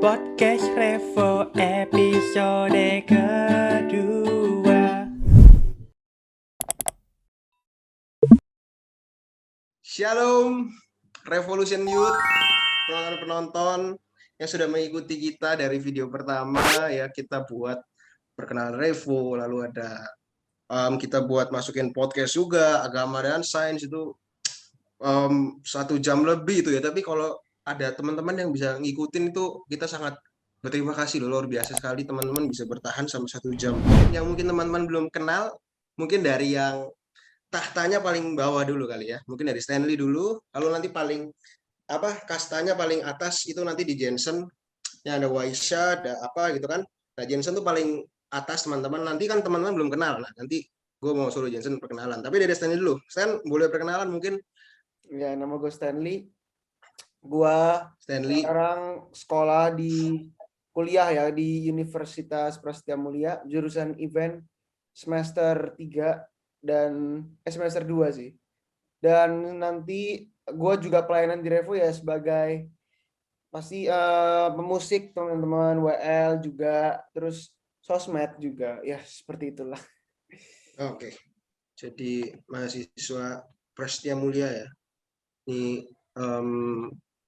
Podcast Revo episode kedua. Shalom Revolution Youth, penonton-penonton yang sudah mengikuti kita dari video pertama ya, kita buat perkenalan Revo, lalu ada kita buat masukin podcast juga, agama dan sains itu 1 jam lebih itu ya. Tapi kalau ada teman-teman yang bisa ngikutin itu, kita sangat berterima kasih loh, luar biasa sekali teman-teman bisa bertahan sampai 1 jam. Yang mungkin teman-teman belum kenal, mungkin dari yang tahtanya paling bawah dulu kali ya, mungkin dari Stanley dulu, lalu nanti paling kastanya paling atas itu nanti di Jensen, yang ada Waisha, ada apa gitu kan. Nah Jensen tuh paling atas teman-teman, nanti kan teman-teman belum kenal, nah nanti gue mau suruh Jensen perkenalan, tapi dari Stanley dulu. Stan, boleh perkenalan mungkin? Ya, nama gue Stanley. Gue Stanley sekarang sekolah di kuliah ya di Universitas Prasetya Mulia, jurusan event semester 3 dan semester 2 sih. Dan nanti gue juga pelayanan di Revo ya sebagai pasti pemusik teman-teman, WL juga, terus sosmed juga. Ya, seperti itulah. Oke. Jadi mahasiswa Prasetya Mulia ya. Ini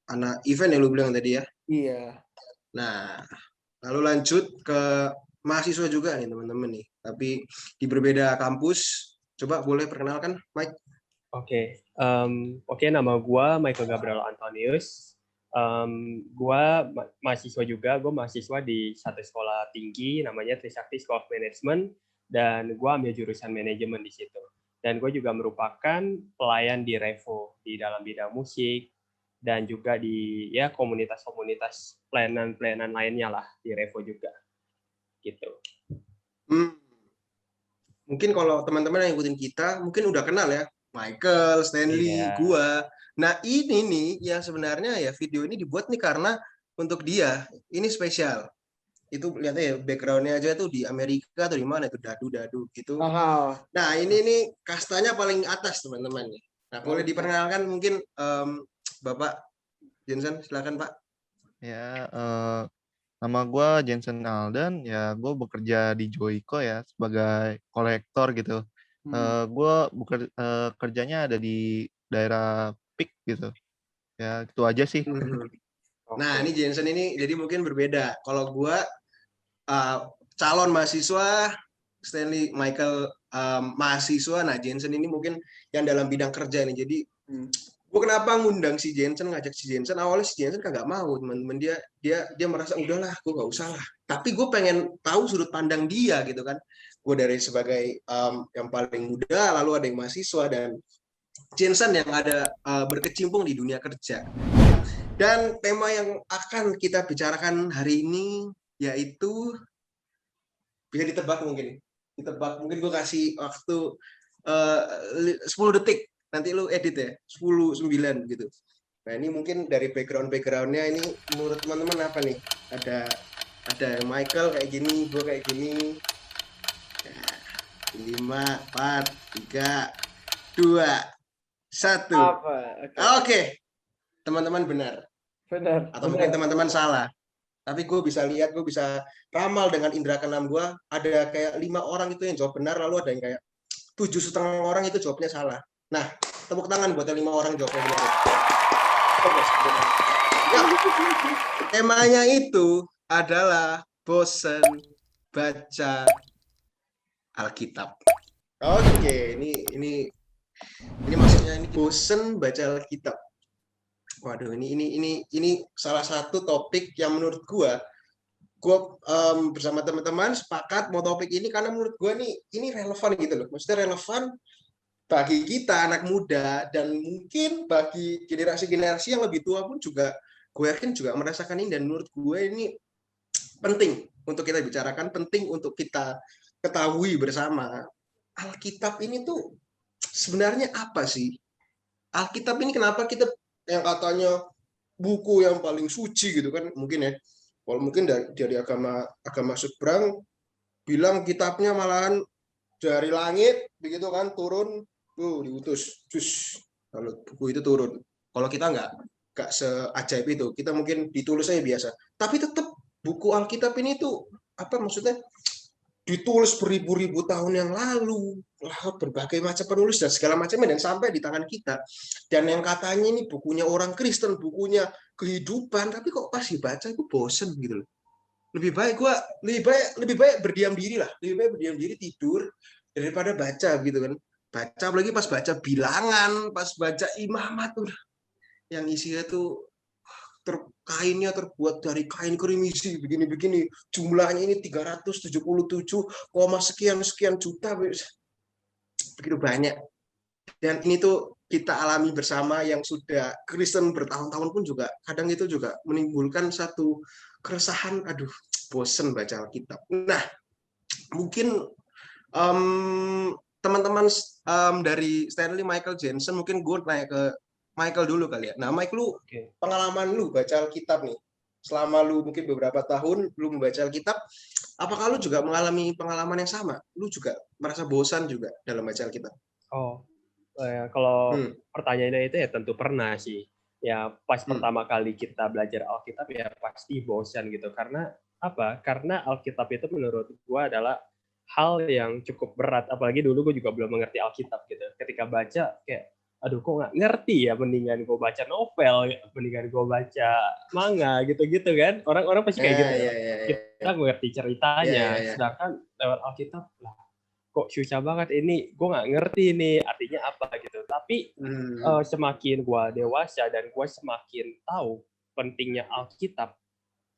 anak event ya lu bilang tadi ya. Iya. Nah, lalu lanjut ke mahasiswa juga nih teman-teman nih, tapi di berbeda kampus. Coba boleh perkenalkan, Mike? Oke, nama gue Michael Gabriel Antonius. Gue mahasiswa juga, gue mahasiswa di satu sekolah tinggi namanya Trisakti School of Management, dan gue ambil jurusan manajemen di situ. Dan gue juga merupakan pelayan di Revo di dalam bidang musik dan juga di ya komunitas-komunitas pelayanan lainnya lah di Revo juga, gitu. Mungkin kalau teman-teman yang ikutin kita mungkin udah kenal ya, Michael, Stanley, gua. Nah ini nih yang sebenarnya ya video ini dibuat nih karena untuk dia ini spesial. Itu lihatnya ya backgroundnya aja tuh di Amerika atau di mana itu dadu-dadu gitu. Nah ini nih kastanya paling atas teman-teman nih. Nah boleh diperkenalkan mungkin Bapak Jensen, silakan Pak. Ya, nama gue Jensen Alden. Ya, gue bekerja di Joico ya sebagai kolektor gitu. Gue kerjanya ada di daerah PIK gitu. Ya, itu aja sih. Nah ini Jensen ini jadi mungkin berbeda. Kalau gue calon mahasiswa, Stanley Michael mahasiswa. Nah Jensen ini mungkin yang dalam bidang kerja nih. Jadi gue kenapa ngundang si Jensen, ngajak si Jensen, awalnya si Jensen kan nggak mau, teman-teman, dia merasa udahlah gue nggak usah lah, tapi gue pengen tahu sudut pandang dia gitu kan. Gue dari sebagai yang paling muda, lalu ada yang mahasiswa, dan Jensen yang ada berkecimpung di dunia kerja. Dan tema yang akan kita bicarakan hari ini yaitu, bisa ditebak mungkin gue kasih waktu 10 detik, nanti lu edit ya, 10, 9 gitu. Nah ini mungkin dari backgroundnya ini menurut teman-teman apa nih? Ada Michael kayak gini, gue kayak gini. 5, 4, 3, 2, 1. Oke. Teman-teman benar. Atau mungkin teman-teman salah. Tapi gue bisa lihat, gue bisa ramal dengan indera keenam gue. Ada kayak 5 orang itu yang jawab benar, lalu ada yang kayak 7,5 orang itu jawabnya salah. Nah, tepuk tangan buat 5 orang jawabnya benar. Ya, temanya itu adalah bosen baca Alkitab. Oke, ini maksudnya ini bosen baca Alkitab. Waduh, ini salah satu topik yang menurut gue bersama teman-teman sepakat mau topik ini karena menurut gue nih ini relevan gitu loh. Maksudnya relevan bagi kita anak muda, dan mungkin bagi generasi-generasi yang lebih tua pun juga gue yakin juga merasakan ini. Dan menurut gue ini penting untuk kita bicarakan, penting untuk kita ketahui bersama. Alkitab ini tuh sebenarnya apa sih? Alkitab ini kenapa kita yang katanya buku yang paling suci gitu kan, mungkin ya, kalau mungkin dari agama seberang bilang kitabnya malahan dari langit begitu kan, turun tuh diutus, cus, kalau buku itu turun. Kalau kita gak seajaib itu. Kita mungkin ditulis aja biasa. Tapi tetap buku Alkitab ini tuh apa maksudnya ditulis beribu-ribu tahun yang lalu, berbagai macam penulis dan segala macamnya, dan sampai di tangan kita. Dan yang katanya ini bukunya orang Kristen, bukunya kehidupan, tapi kok pas dibaca itu bosen gitu loh. Lebih baik berdiam diri lah, lebih baik berdiam diri tidur daripada baca gitu kan. Baca apalagi pas baca bilangan, pas baca imamat tuh yang isinya tuh kainnya terbuat dari kain kerimisi begini-begini, jumlahnya ini 377, sekian juta, begitu banyak. Dan ini tuh kita alami bersama yang sudah Kristen bertahun-tahun pun juga kadang itu juga menimbulkan satu keresahan, aduh bosen baca Alkitab. Nah, mungkin teman-teman dari Stanley Michael Jensen, mungkin gue naik ke Michael dulu kali ya. Nah, Mike, lu pengalaman lu baca Alkitab nih, selama lu mungkin beberapa tahun lu membaca Alkitab, apakah lu juga mengalami pengalaman yang sama? Lu juga merasa bosan juga dalam baca Alkitab? Oh, kalau pertanyaannya itu ya tentu pernah sih. Ya pas pertama kali kita belajar Alkitab ya pasti bosan gitu. Karena apa? Karena Alkitab itu menurut gua adalah hal yang cukup berat. Apalagi dulu gue juga belum mengerti Alkitab gitu. Ketika baca kayak aduh kok nggak ngerti ya, mendingan gue baca novel, mendingan gue baca manga gitu-gitu kan, orang pasti kayak gitu. Kita ngerti ceritanya, sedangkan lewat Alkitab lah kok susah banget ini, gue nggak ngerti ini artinya apa gitu. Tapi semakin gue dewasa dan gue semakin tahu pentingnya Alkitab,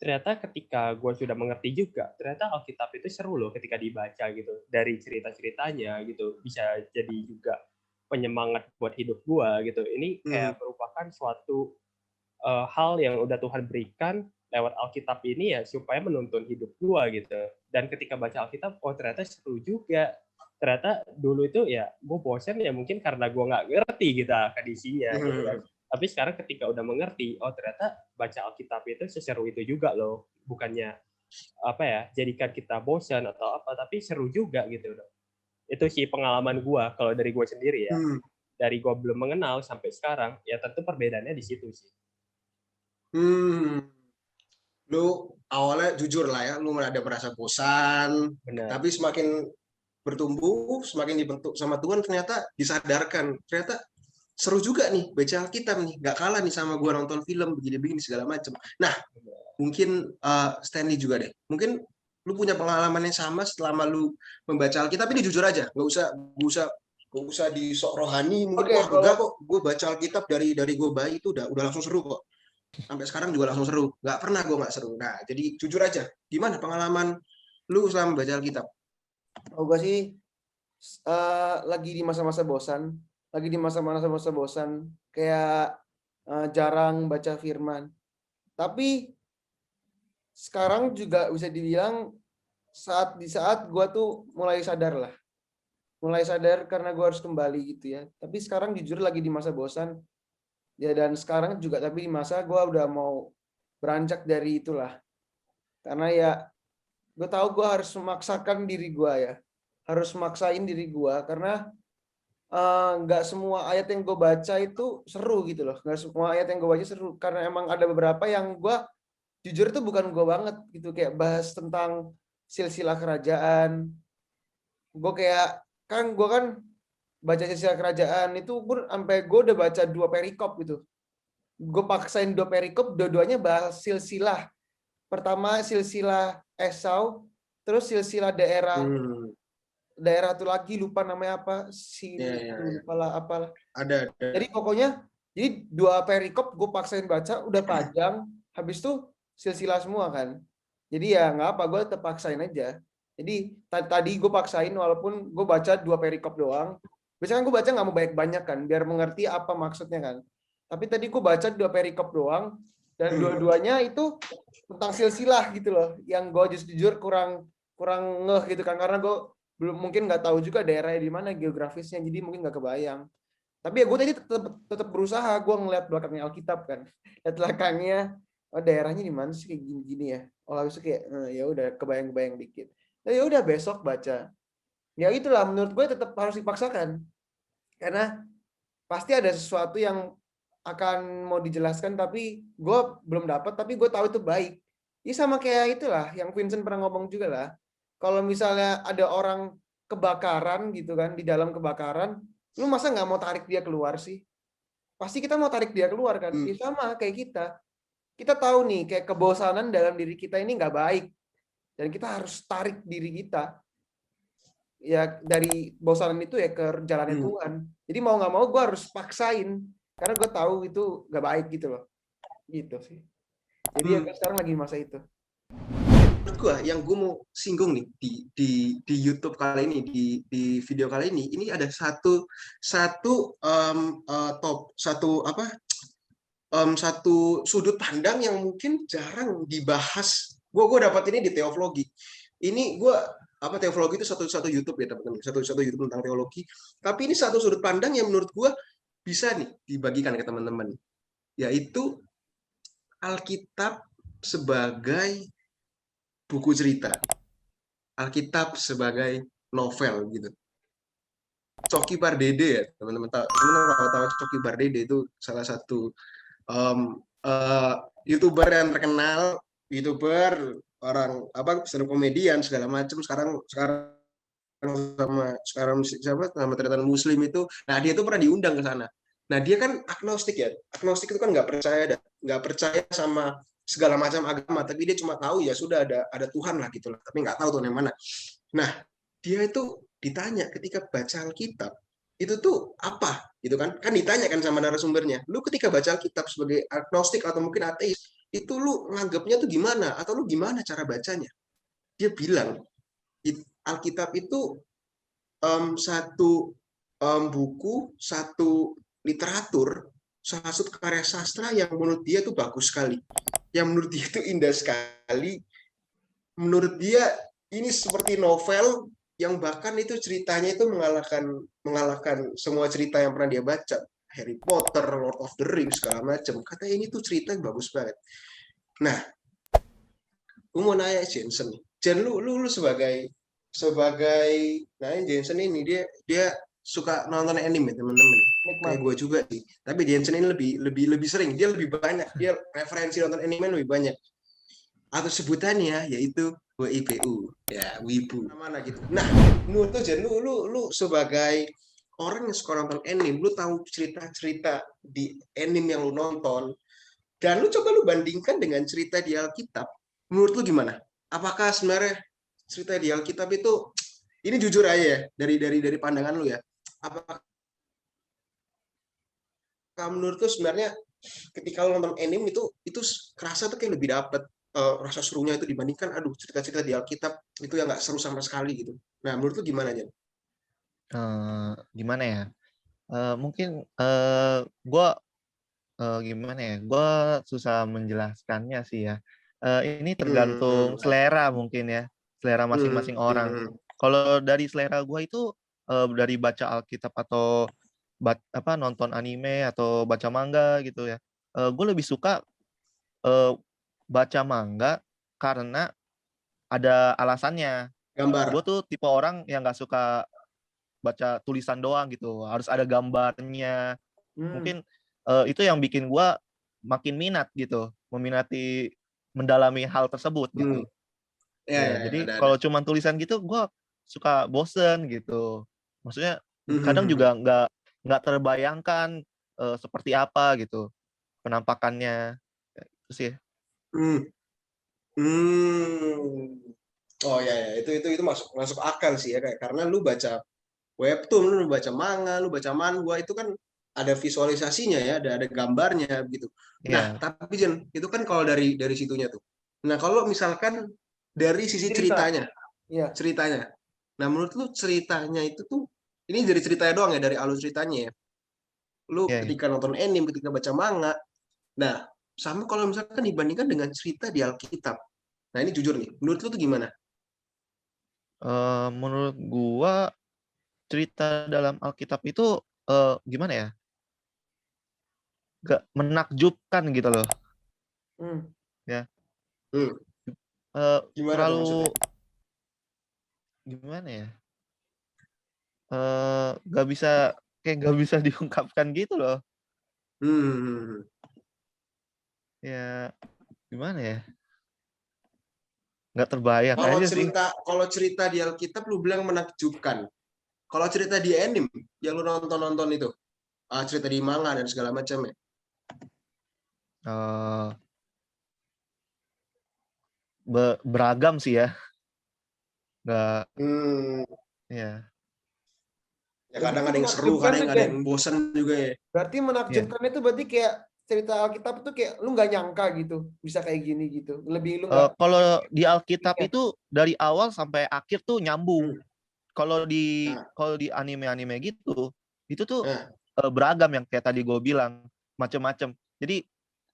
ternyata ketika gue sudah mengerti juga, ternyata Alkitab itu seru loh ketika dibaca gitu, dari cerita-ceritanya gitu, bisa jadi juga penyemangat buat hidup gua gitu. Ini kayak merupakan suatu hal yang udah Tuhan berikan lewat Alkitab ini ya supaya menuntun hidup gua gitu. Dan ketika baca Alkitab, oh ternyata seru juga. Ternyata dulu itu ya gue bosen ya mungkin karena gue nggak ngerti gitu kondisinya gitu kan. Tapi sekarang ketika udah mengerti, oh ternyata baca Alkitab itu seseru itu juga loh. Bukannya apa ya, jadikan kita bosan atau apa, tapi seru juga gitu loh. Itu sih pengalaman gue kalau dari gue sendiri ya. Dari gue belum mengenal sampai sekarang ya tentu perbedaannya di situ sih. Lu awalnya jujur lah ya, lu ada merasa bosan. Benar. Tapi semakin bertumbuh, semakin dibentuk sama Tuhan, ternyata disadarkan ternyata seru juga nih baca Alkitab nih, nggak kalah nih sama gue nonton film begini-begini segala macam. Nah, mungkin Stanley juga deh, mungkin lu punya pengalaman yang sama selama lu membaca Alkitab. Ini jujur aja, nggak usah di sok rohani. Mungkin enggak kok, gue baca Alkitab dari gue bayi itu udah langsung seru kok. Sampai sekarang juga langsung seru. Nggak pernah gue nggak seru. Nah, jadi jujur aja, gimana pengalaman lu selama membaca Alkitab? Oh, gue sih lagi di masa-masa bosan. Kayak jarang baca firman. Tapi sekarang juga bisa dibilang di saat gue tuh mulai sadar karena gue harus kembali gitu ya. Tapi sekarang jujur lagi di masa bosan ya, dan sekarang juga tapi di masa gue udah mau beranjak dari itulah, karena ya gue tahu gue harus memaksain diri gue karena nggak semua ayat yang gue baca itu seru gitu loh. Nggak semua ayat yang gue baca seru, karena emang ada beberapa yang gue jujur tuh bukan gue banget gitu, kayak bahas tentang silsilah kerajaan. Gue kan baca silsilah kerajaan itu pun sampai gue udah baca 2 perikop gitu. Gue paksain 2 perikop, dua-duanya bahas silsilah. Pertama silsilah Esau, terus silsilah daerah tuh lagi lupa namanya apa apalah. Ada. Jadi pokoknya 2 perikop gue paksain baca, udah panjang, habis itu silsilah semua kan. Jadi ya nggak apa, gue tetap paksain aja. Jadi tadi gue paksain walaupun gue baca 2 perikop doang. Biasanya kan gue baca nggak mau banyak kan, biar mengerti apa maksudnya kan. Tapi tadi gue baca 2 perikop doang, dan dua-duanya itu tentang silsilah gitu loh. Yang gue jujur kurang ngeh gitu kan, karena gue mungkin nggak tahu juga daerahnya di mana geografisnya, jadi mungkin nggak kebayang. Tapi ya gue tadi tetap berusaha, gue ngeliat belakangnya Alkitab kan, lihat belakangnya, oh daerahnya di mana sih kayak gini-gini ya. Oh habis itu kayak ya udah kebayang dikit. Nah, ya udah besok baca. Ya itulah, menurut gue tetap harus dipaksakan. Karena pasti ada sesuatu yang akan mau dijelaskan tapi gue belum dapat, tapi gue tahu itu baik. Ini sama kayak itulah yang Vincent pernah ngomong juga lah. Kalau misalnya ada orang kebakaran gitu kan, di dalam kebakaran, lu masa nggak mau tarik dia keluar sih? Pasti kita mau tarik dia keluar kan? Ya sama kayak kita. Kita tahu nih kayak kebosanan dalam diri kita ini nggak baik. Dan kita harus tarik diri kita ya dari bosanan itu ya ke jalannya Tuhan. Jadi mau nggak mau gue harus paksain karena gue tahu itu nggak baik gitu loh. Gitu sih. Jadi ya sekarang lagi masa itu. Menurut gue yang gue mau singgung nih di YouTube kali ini, di video kali ini ada satu sudut pandang yang mungkin jarang dibahas. Gue dapat ini di teologi. Ini gue teologi itu satu YouTube ya teman-teman, satu YouTube tentang teologi. Tapi ini satu sudut pandang yang menurut gue bisa nih dibagikan ke teman-teman, yaitu Alkitab sebagai buku cerita, Alkitab sebagai novel gitu. Coki Pardede ya teman-teman tahu Coki Pardede itu salah satu YouTuber yang terkenal, YouTuber orang stand up komedian segala macam, sekarang sama ternyata Muslim itu. Nah dia tuh pernah diundang ke sana. Nah dia kan agnostik ya, agnostik itu kan nggak percaya sama segala macam agama, tapi dia cuma tahu ya sudah ada Tuhan lah gitu lah, tapi nggak tahu Tuhan yang mana. Nah dia itu ditanya ketika baca Alkitab itu tuh apa gitu kan ditanya kan sama narasumbernya, lu ketika baca Alkitab sebagai agnostik atau mungkin ateis itu lu nganggapnya tuh gimana, atau lu gimana cara bacanya. Dia bilang Alkitab itu satu buku, satu literatur, satu karya sastra yang menurut dia tuh bagus sekali, yang menurut dia itu indah sekali. Menurut dia ini seperti novel yang bahkan itu ceritanya itu mengalahkan semua cerita yang pernah dia baca, Harry Potter, Lord of the Rings segala macam. Katanya ini tuh cerita yang bagus banget. Nah, gue mau nanya Jensen nih. Jen, lu sebagai nah Jensen ini dia suka nonton anime teman-teman. Kayak gue juga sih. Tapi Jensen ini lebih sering, dia lebih banyak, dia referensi nonton anime lebih banyak. Atau sebutannya yaitu WIBU, ya Wibu. Mana gitu. Nah, menurut tuh Jen, lu sebagai orang yang suka nonton anime, lu tahu cerita-cerita di anime yang lu nonton, dan lu coba lu bandingkan dengan cerita di Alkitab, menurut lu gimana? Apakah sebenarnya cerita di Alkitab itu, ini jujur aja ya, dari pandangan lu ya, apakah menurut lu sebenarnya ketika lu nonton anime itu kerasa tuh kayak lebih dapet rasa serunya itu dibandingkan cerita-cerita di Alkitab itu yang nggak seru sama sekali gitu. Nah, menurut lu gimana Jen? Gimana ya? Mungkin gue gimana ya? Gue susah menjelaskannya sih ya. Ini tergantung selera mungkin ya, selera masing-masing orang. Kalau dari selera gue itu dari baca Alkitab atau nonton anime atau baca manga gitu ya. Gue lebih suka baca manga karena ada alasannya. Gambar. Gue tuh tipe orang yang nggak suka baca tulisan doang gitu, harus ada gambarnya. Mungkin itu yang bikin gue makin minat gitu, meminati mendalami hal tersebut gitu. Jadi kalau cuma tulisan gitu gue suka bosen gitu. Maksudnya kadang juga nggak terbayangkan seperti apa gitu penampakannya. Itu sih. Oh ya, itu masuk akal sih ya, kayak karena lu baca webtoon, lu baca manga, lu baca manhwa itu kan ada visualisasinya ya, ada gambarnya gitu. Nah, tapi Jen, itu kan kalau dari situnya tuh. Nah, kalau misalkan dari sisi ceritanya. Nah, menurut lu ceritanya itu tuh ini dari ceritanya doang ya, dari alur ceritanya ya. Lu ketika nonton anime, ketika baca manga. Nah, sama kalau misalkan dibandingkan dengan cerita di Alkitab. Nah, ini jujur nih, menurut lu tuh gimana? Menurut gua cerita dalam Alkitab itu gimana ya? Gak menakjubkan gitu loh. Ya. Terlalu gimana ya? Gak bisa diungkapkan gitu loh. Hmm. Ya gimana ya? Nggak terbayang aja sih. Kalau cerita di Alkitab lu bilang menakjubkan. Kalau cerita di anime yang lu nonton itu, cerita di manga dan segala macam ya. Eh, beragam sih ya. Nggak, Hmm. ya. Ya Berarti kadang itu ada yang seru, menakjubkan kadang tuh, ada Jen. yang bosan juga ya. Berarti Ya. menakjubkan itu berarti kayak cerita Alkitab itu kayak lu nggak nyangka gitu bisa kayak gini gitu. Lebih lu nggak. Kalau di Alkitab Iya. itu dari awal sampai akhir tuh nyambung. Hmm. Kalau di Nah, anime-anime gitu, itu tuh nah. beragam yang kayak tadi gue bilang, macem-macem. Jadi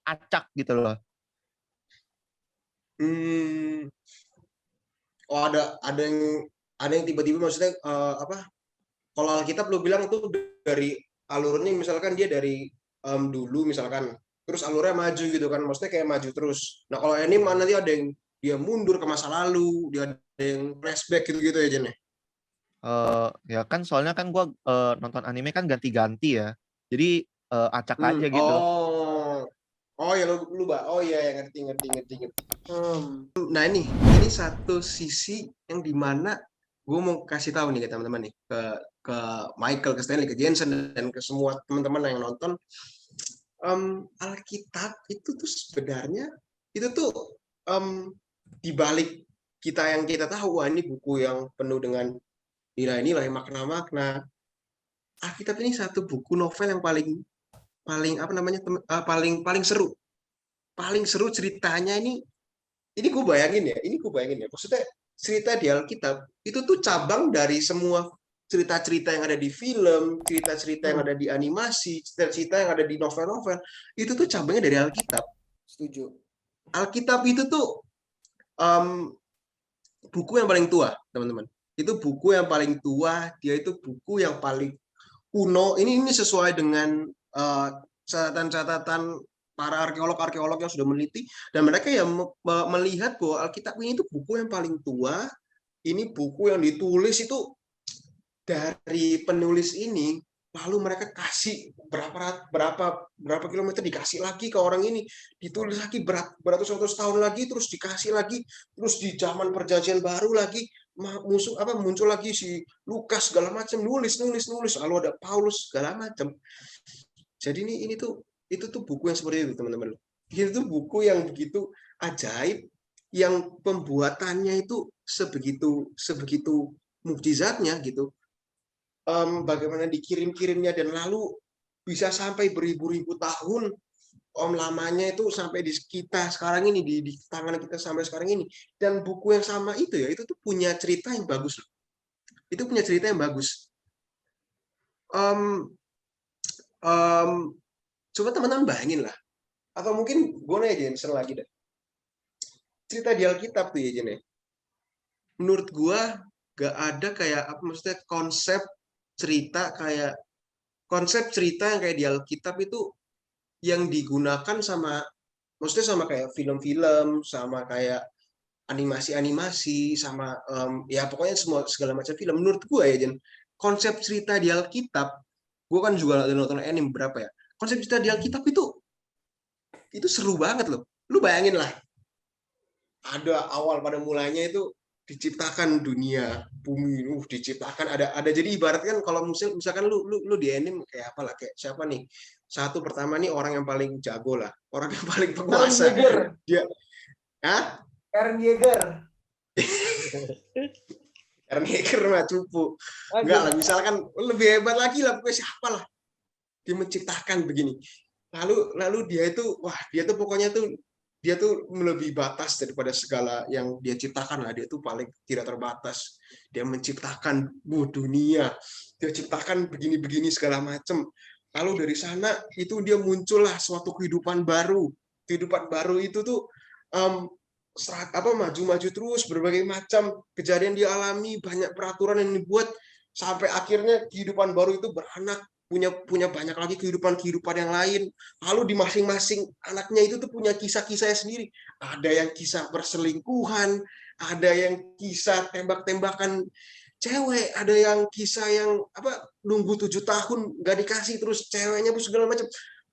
acak gitu loh. Hmm. Oh, ada yang tiba-tiba maksudnya apa? Kalau Alkitab lu bilang itu dari alurnya misalkan dia dari dulu misalkan, terus alurnya maju gitu kan, maksudnya kayak maju terus. Nah kalau anime nanti ada yang dia mundur ke masa lalu, dia ada yang flashback gitu-gitu ya Jen ya. Ya kan soalnya kan gue nonton anime kan ganti-ganti ya. Jadi acak aja gitu. Oh ya oh ya ngerti. Hmm. Nah ini satu sisi yang dimana gue mau kasih tahu nih ke teman-teman nih, ke Michael, ke Stanley, ke Jensen dan ke semua teman-teman yang nonton. Alkitab itu tuh sebenarnya itu tuh di balik yang kita tahu, wah ini buku yang penuh dengan nilai-nilai, makna-makna. Alkitab ini satu buku novel yang paling paling apa namanya paling paling seru ceritanya ini gue bayangin ya, maksudnya cerita di Alkitab itu tuh cabang dari semua cerita-cerita yang ada di film, cerita-cerita yang ada di animasi, cerita-cerita yang ada di novel-novel, itu tuh cabangnya dari Alkitab. Setuju. Alkitab itu tuh buku yang paling tua, teman-teman. Itu buku yang paling tua, dia itu buku yang paling kuno. Ini sesuai dengan catatan-catatan para arkeolog-arkeolog yang sudah meneliti, dan mereka yang melihat bahwa Alkitab ini itu buku yang paling tua. Ini buku yang ditulis itu dari penulis ini, lalu mereka kasih berapa kilometer, dikasih lagi ke orang ini, ditulis lagi beratus-ratus tahun lagi, terus dikasih lagi, terus di zaman perjanjian baru lagi muncul lagi si Lukas segala macam, nulis, lalu ada Paulus segala macam. Jadi ini tuh itu tuh buku yang seperti itu, teman-teman. Itu buku yang begitu ajaib, yang pembuatannya itu sebegitu mukjizatnya gitu. Bagaimana dikirimnya dan lalu bisa sampai beribu-ribu tahun, lamanya itu sampai di kita sekarang ini, di tangan kita sampai sekarang ini. Dan buku yang sama itu ya, itu tuh punya cerita yang bagus loh. Itu punya cerita yang bagus. Um, um, Coba teman-teman bayangin lah, atau mungkin gue nanya Jensen lagi deh, cerita di Alkitab tuh ya Jen ya, menurut gue gak ada kayak apa, maksudnya konsep cerita yang kayak di Alkitab itu yang digunakan sama, maksudnya sama kayak film-film, sama kayak animasi-animasi, sama ya pokoknya segala macam film. Menurut gue ya Jen, konsep cerita di Alkitab, gue kan juga nonton anime berapa ya, konsep cerita di Alkitab itu seru banget loh. Lu bayangin lah, ada awal pada mulanya itu diciptakan dunia bumi, diciptakan ada jadi ibarat kan kalau misalkan lu di anime kayak apa lah, kayak siapa nih, satu pertama nih orang yang paling jago lah, orang yang paling penguasa dia, Eren Yeager mah cupu, enggak lah, misalkan lebih hebat lagi lah, pokoknya siapa lah, dia menciptakan begini, lalu dia itu pokoknya tuh dia tuh melebihi batas daripada segala yang dia ciptakan lah. Dia tuh paling tidak terbatas. Dia menciptakan dunia, dia ciptakan begini-begini segala macam. Lalu dari sana itu dia muncullah suatu kehidupan baru. Kehidupan baru itu tuh maju-maju terus, berbagai macam kejadian dialami, banyak peraturan yang dibuat sampai akhirnya kehidupan baru itu beranak, punya banyak lagi kehidupan yang lain. Lalu di masing-masing anaknya itu tuh punya kisah-kisahnya sendiri. Ada yang kisah perselingkuhan, ada yang kisah tembak-tembakan cewek, ada yang kisah yang nunggu 7 tahun nggak dikasih terus ceweknya pun segala macam.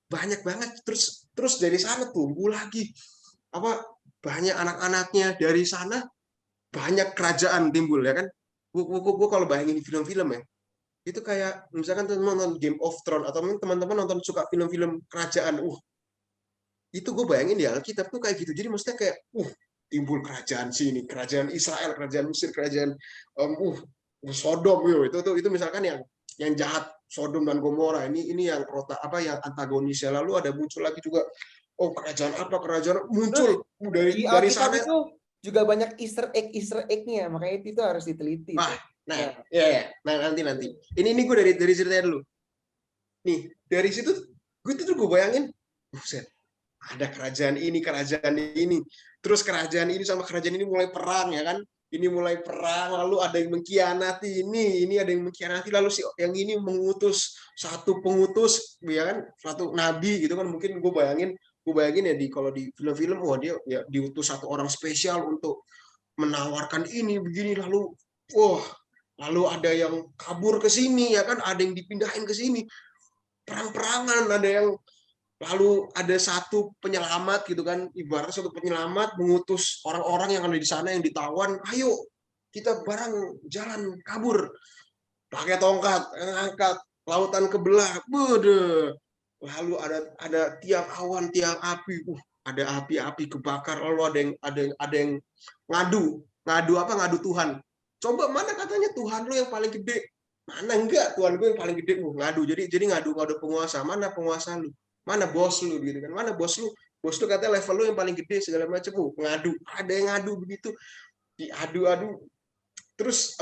banyak banget. Terus dari sana tumbuh lagi apa banyak anak-anaknya, dari sana banyak kerajaan timbul ya kan. Gue kalau bayangin film-film ya, itu kayak misalkan teman nonton Game of Thrones atau teman-teman nonton suka film-film kerajaan, itu gue bayangin di Alkitab tuh kayak gitu. Jadi maksudnya kayak timbul kerajaan sini, kerajaan Israel, kerajaan Mesir, kerajaan Sodom, itu misalkan yang jahat Sodom dan Gomora, ini yang yang antagonisnya. Lalu ada muncul lagi juga kerajaan muncul Di dari Alkitab sana. itu juga banyak Easter egg-nya, makanya itu harus diteliti. Nanti ini gue dari ceritanya dulu nih. Dari situ gue bayangin, buset, ada kerajaan ini, terus kerajaan ini sama kerajaan ini mulai perang ya kan. Ini mulai perang, lalu ada yang mengkhianati ini ada yang mengkhianati, lalu yang ini mengutus satu pengutus ya kan, satu nabi gitu kan. Mungkin gue bayangin ya, kalau di film-film dia ya diutus satu orang spesial untuk menawarkan ini begini, lalu ada yang kabur ke sini ya kan, ada yang dipindahin ke sini, perang-perangan, ada yang lalu ada satu penyelamat gitu kan, ibaratnya satu penyelamat mengutus orang-orang yang ada di sana yang ditawan, ayo kita bareng jalan kabur, pakai tongkat, angkat, lautan kebelah, lalu ada tiang awan, tiang api, ada api kebakar, lalu ada yang ngadu Tuhan. Coba mana katanya Tuhan lu yang paling gede? Mana enggak, Tuhan gue yang paling gede. Ngadu. Jadi ngadu penguasa. Mana penguasa lu? Mana bos lu gitu kan? Mana bos lu? Bos lu katanya level lu yang paling gede segala macam. Ngadu. Ada yang ngadu begitu. Diadu-adu. Terus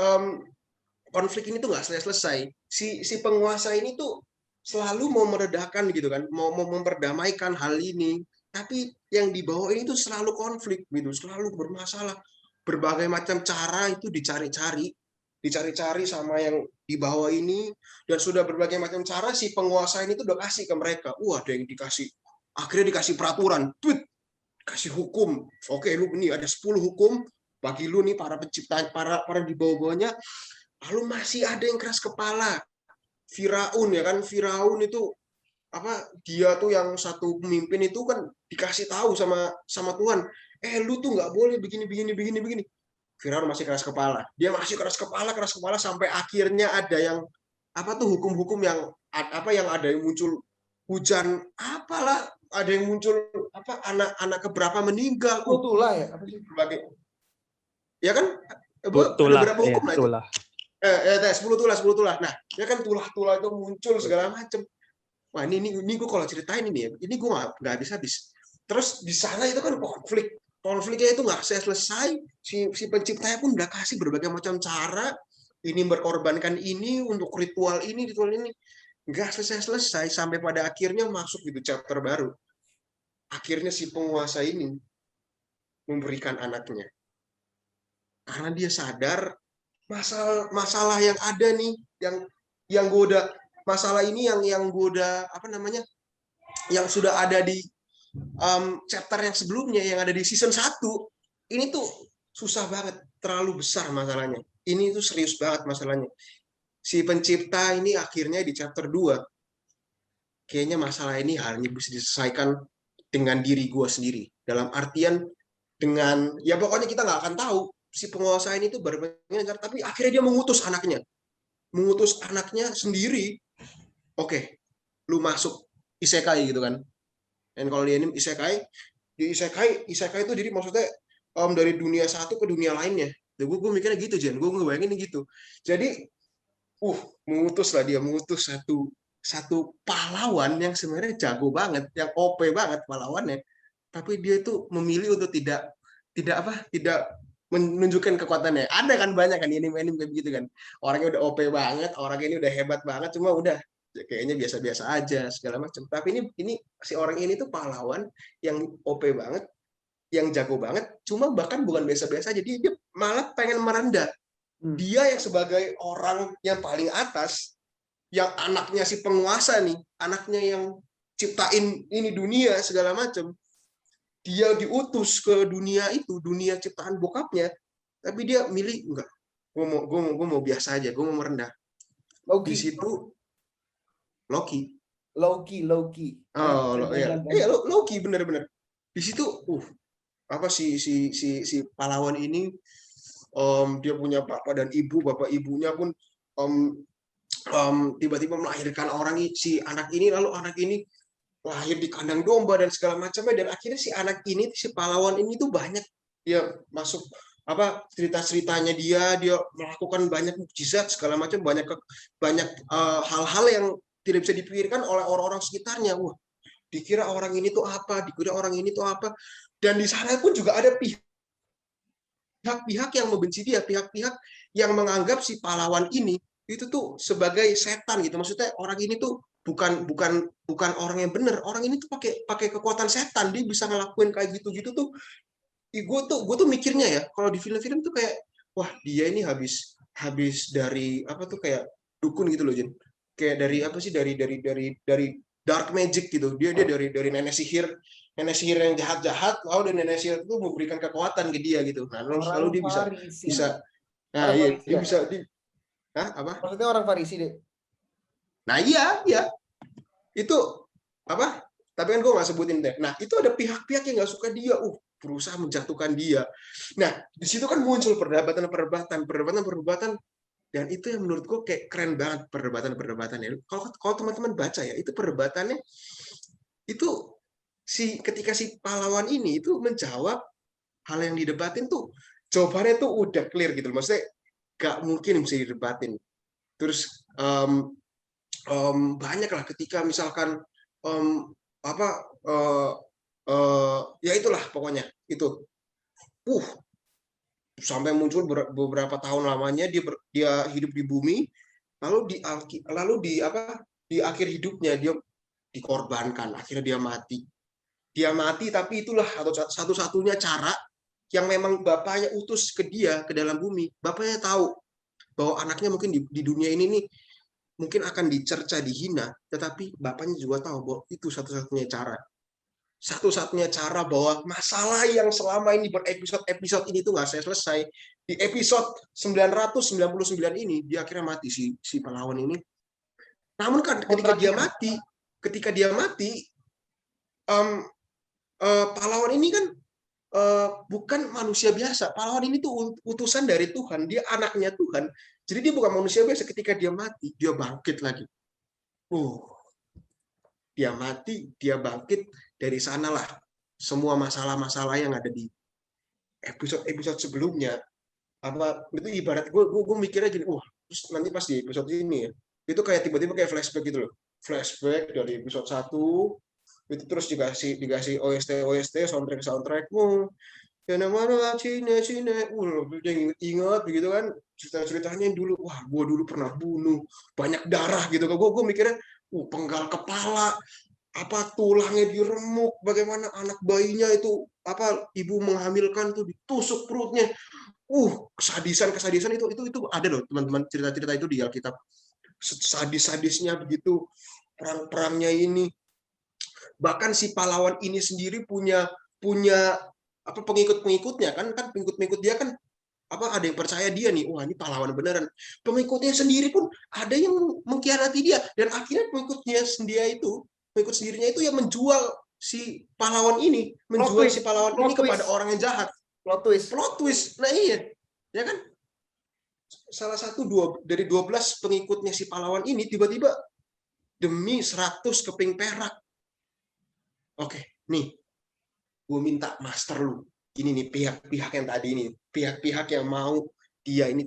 konflik ini tuh nggak selesai. Si penguasa ini tuh selalu mau meredakan gitu kan, mau memperdamaikan hal ini. Tapi yang di bawah ini tuh selalu konflik gitu, selalu bermasalah. Berbagai macam cara itu dicari-cari sama yang di bawah ini, dan sudah berbagai macam cara si penguasa ini tuh udah kasih ke mereka. Ada yang akhirnya dikasih peraturan, kasih hukum. Oke, lu ini ada 10 hukum bagi lu nih para pencipta, para di bawah-bawahnya. Lalu masih ada yang keras kepala. Firaun ya kan, Firaun itu dia tuh yang satu pemimpin itu kan dikasih tahu sama Tuhan, lu tuh nggak boleh begini. Firaun masih keras kepala. Dia masih keras kepala sampai akhirnya ada yang hukum-hukum yang ada yang muncul hujan apalah, ada yang muncul anak keberapa meninggal. Tulah ya, apa sih? Berbagai. Ya kan? Tulah, ada berapa hukum lah itu? Tulah. 10 tulah. Nah, ya kan tulah itu muncul segala macam. Wah, ini gue kalau ceritain ini gue nggak habis-habis. Terus di sana itu kan konfliknya itu nggak selesai. Si penciptanya pun udah kasih berbagai macam cara. Ini berkorbankan ini untuk ritual ini, nggak selesai sampai pada akhirnya masuk gitu chapter baru. Akhirnya si penguasa ini memberikan anaknya, karena dia sadar masalah yang ada nih, yang gue udah masalah ini yang gue udah yang sudah ada di chapter yang sebelumnya, yang ada di season 1 ini tuh susah banget, terlalu besar masalahnya. Ini tuh serius banget masalahnya. Si pencipta ini akhirnya di chapter 2 kayaknya masalah ini hanya bisa diselesaikan dengan diri gue sendiri, dalam artian dengan ya pokoknya kita nggak akan tahu si penguasa ini tuh berpengaruh, tapi akhirnya dia mengutus anaknya sendiri. Oke, lu masuk isekai gitu kan. Dan kalau di anime isekai itu jadi maksudnya dari dunia satu ke dunia lainnya. Gue mikirnya gitu, Jen. Gue ngebayangin gitu. Jadi mengutus satu pahlawan yang sebenarnya jago banget, yang OP banget pahlawannya. Tapi dia tuh memilih untuk tidak menunjukkan kekuatannya. Ada kan banyak kan anime kayak begitu kan. Orangnya udah OP banget, orangnya ini udah hebat banget, cuma udah kayaknya biasa-biasa aja segala macam. Tapi ini si orang ini tuh pahlawan yang OP banget, yang jago banget, cuma bahkan bukan biasa-biasa aja, dia malah pengen merendah. Dia yang sebagai orang yang paling atas, yang anaknya si penguasa nih, anaknya yang ciptain ini dunia segala macam, dia diutus ke dunia itu, dunia ciptaan bokapnya, tapi dia milih enggak, gue mau biasa aja, gue mau merendah. Di situ Loki Loki. Oh, iya, Loki bener-bener. Di situ, apa si pahlawan ini, dia punya bapak dan ibu, bapak ibunya pun tiba-tiba melahirkan si anak ini, lalu anak ini lahir di kandang domba dan segala macamnya, dan akhirnya si anak ini, si pahlawan ini tuh banyak dia masuk apa cerita-ceritanya, dia melakukan banyak mukjizat segala macam, banyak hal-hal yang tidak bisa dipikirkan oleh orang-orang sekitarnya. Wah, dikira orang ini tuh apa, dan di sana pun juga ada pihak-pihak yang membenci dia, pihak-pihak yang menganggap si pahlawan ini itu tuh sebagai setan gitu. Maksudnya orang ini tuh bukan orang yang benar. Orang ini tuh pakai kekuatan setan, dia bisa ngelakuin kayak gitu-gitu tuh. Gue tuh mikirnya ya, kalau di film-film tuh kayak, wah dia ini habis dari apa tuh, kayak dukun gitu loh, Jen. Kayak dari apa sih, dari dark magic gitu. Dia dari nenek sihir yang jahat-jahat, lalu nenek sihir itu memberikan kekuatan ke dia gitu. Nah, lalu dia bisa nah iya, dia bisa apa? Maksudnya orang Farisi deh. Nah iya itu apa? Tapi kan gue nggak sebutin deh. Nah itu ada pihak-pihak yang nggak suka dia, berusaha menjatuhkan dia. Nah di situ kan muncul perdebatan, dan itu yang menurut gue kayak keren banget perdebatannya. Kalau teman-teman baca ya, itu perdebatannya itu ketika si pahlawan ini itu menjawab hal yang didebatin tuh, jawabannya tuh udah clear gitu. Maksudnya gak mungkin bisa didebatin. Terus banyak lah ketika misalkan ya itulah pokoknya itu sampai muncul beberapa tahun lamanya dia hidup di bumi, lalu di akhir hidupnya dia dikorbankan, akhirnya dia mati, tapi itulah satu-satunya cara yang memang bapaknya utus ke dia ke dalam bumi. Bapaknya tahu bahwa anaknya mungkin di dunia ini nih mungkin akan dicerca, dihina, tetapi bapaknya juga tahu bahwa itu satu-satunya cara bahwa masalah yang selama ini berepisode ini tuh nggak selesai. Di episode 999 ini dia akhirnya mati, si pahlawan ini. Namun kan ketika dia mati pahlawan ini kan bukan manusia biasa. Pahlawan ini tuh utusan dari Tuhan, dia anaknya Tuhan. Jadi dia bukan manusia biasa. Ketika dia mati, dia bangkit lagi. Dia mati, dia bangkit. Dari sanalah semua masalah-masalah yang ada di episode sebelumnya. Apa itu ibarat gue mikirnya gini, terus nanti pas di episode ini ya, itu kayak tiba-tiba kayak flashback gitu loh. Flashback dari episode 1 itu, terus dikasih OST soundtrackmu. Ya namanya Cina, ingat begitu kan cerita-ceritanya dulu. Wah, gue dulu pernah bunuh banyak darah gitu. Gue mikirnya, penggal kepala, apa tulangnya diremuk, bagaimana anak bayinya itu apa ibu menghamilkan tuh ditusuk perutnya. Kesadisan itu ada loh teman-teman, cerita-cerita itu di Alkitab. Sadis-sadisnya begitu, perang-perangnya ini. Bahkan si pahlawan ini sendiri punya apa pengikut-pengikutnya kan pengikut dia kan apa ada yang percaya dia nih, ini pahlawan beneran. Pengikutnya sendiri pun ada yang mengkhianati dia, dan akhirnya pengikut sendirinya itu yang menjual si pahlawan ini, kepada orang yang jahat. Plot twist. Nah iya, ya kan? Salah satu dari 12 pengikutnya si pahlawan ini tiba-tiba demi 100 keping perak. Oke, nih, gue minta master lu. Ini nih pihak-pihak yang tadi ini, pihak-pihak yang mau dia ini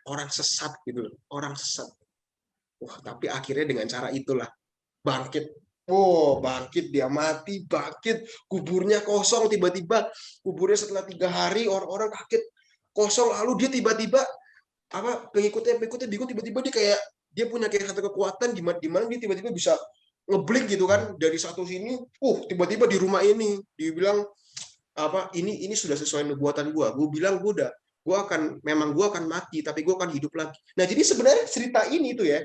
orang sesat gitu loh, orang sesat. Tapi akhirnya dengan cara itulah bangkit. Bangkit, dia mati, bangkit, kuburnya kosong tiba-tiba. Kuburnya setelah 3 hari orang-orang kaget kosong, lalu dia tiba-tiba apa pengikutnya bingung, tiba-tiba dia punya kayak satu kekuatan gimana dia tiba-tiba bisa ngeblink gitu kan dari satu sini, tiba-tiba di rumah ini dia bilang apa ini sudah sesuai nubuatan gue bilang gue akan mati tapi gue akan hidup lagi. Nah jadi sebenarnya cerita ini tuh ya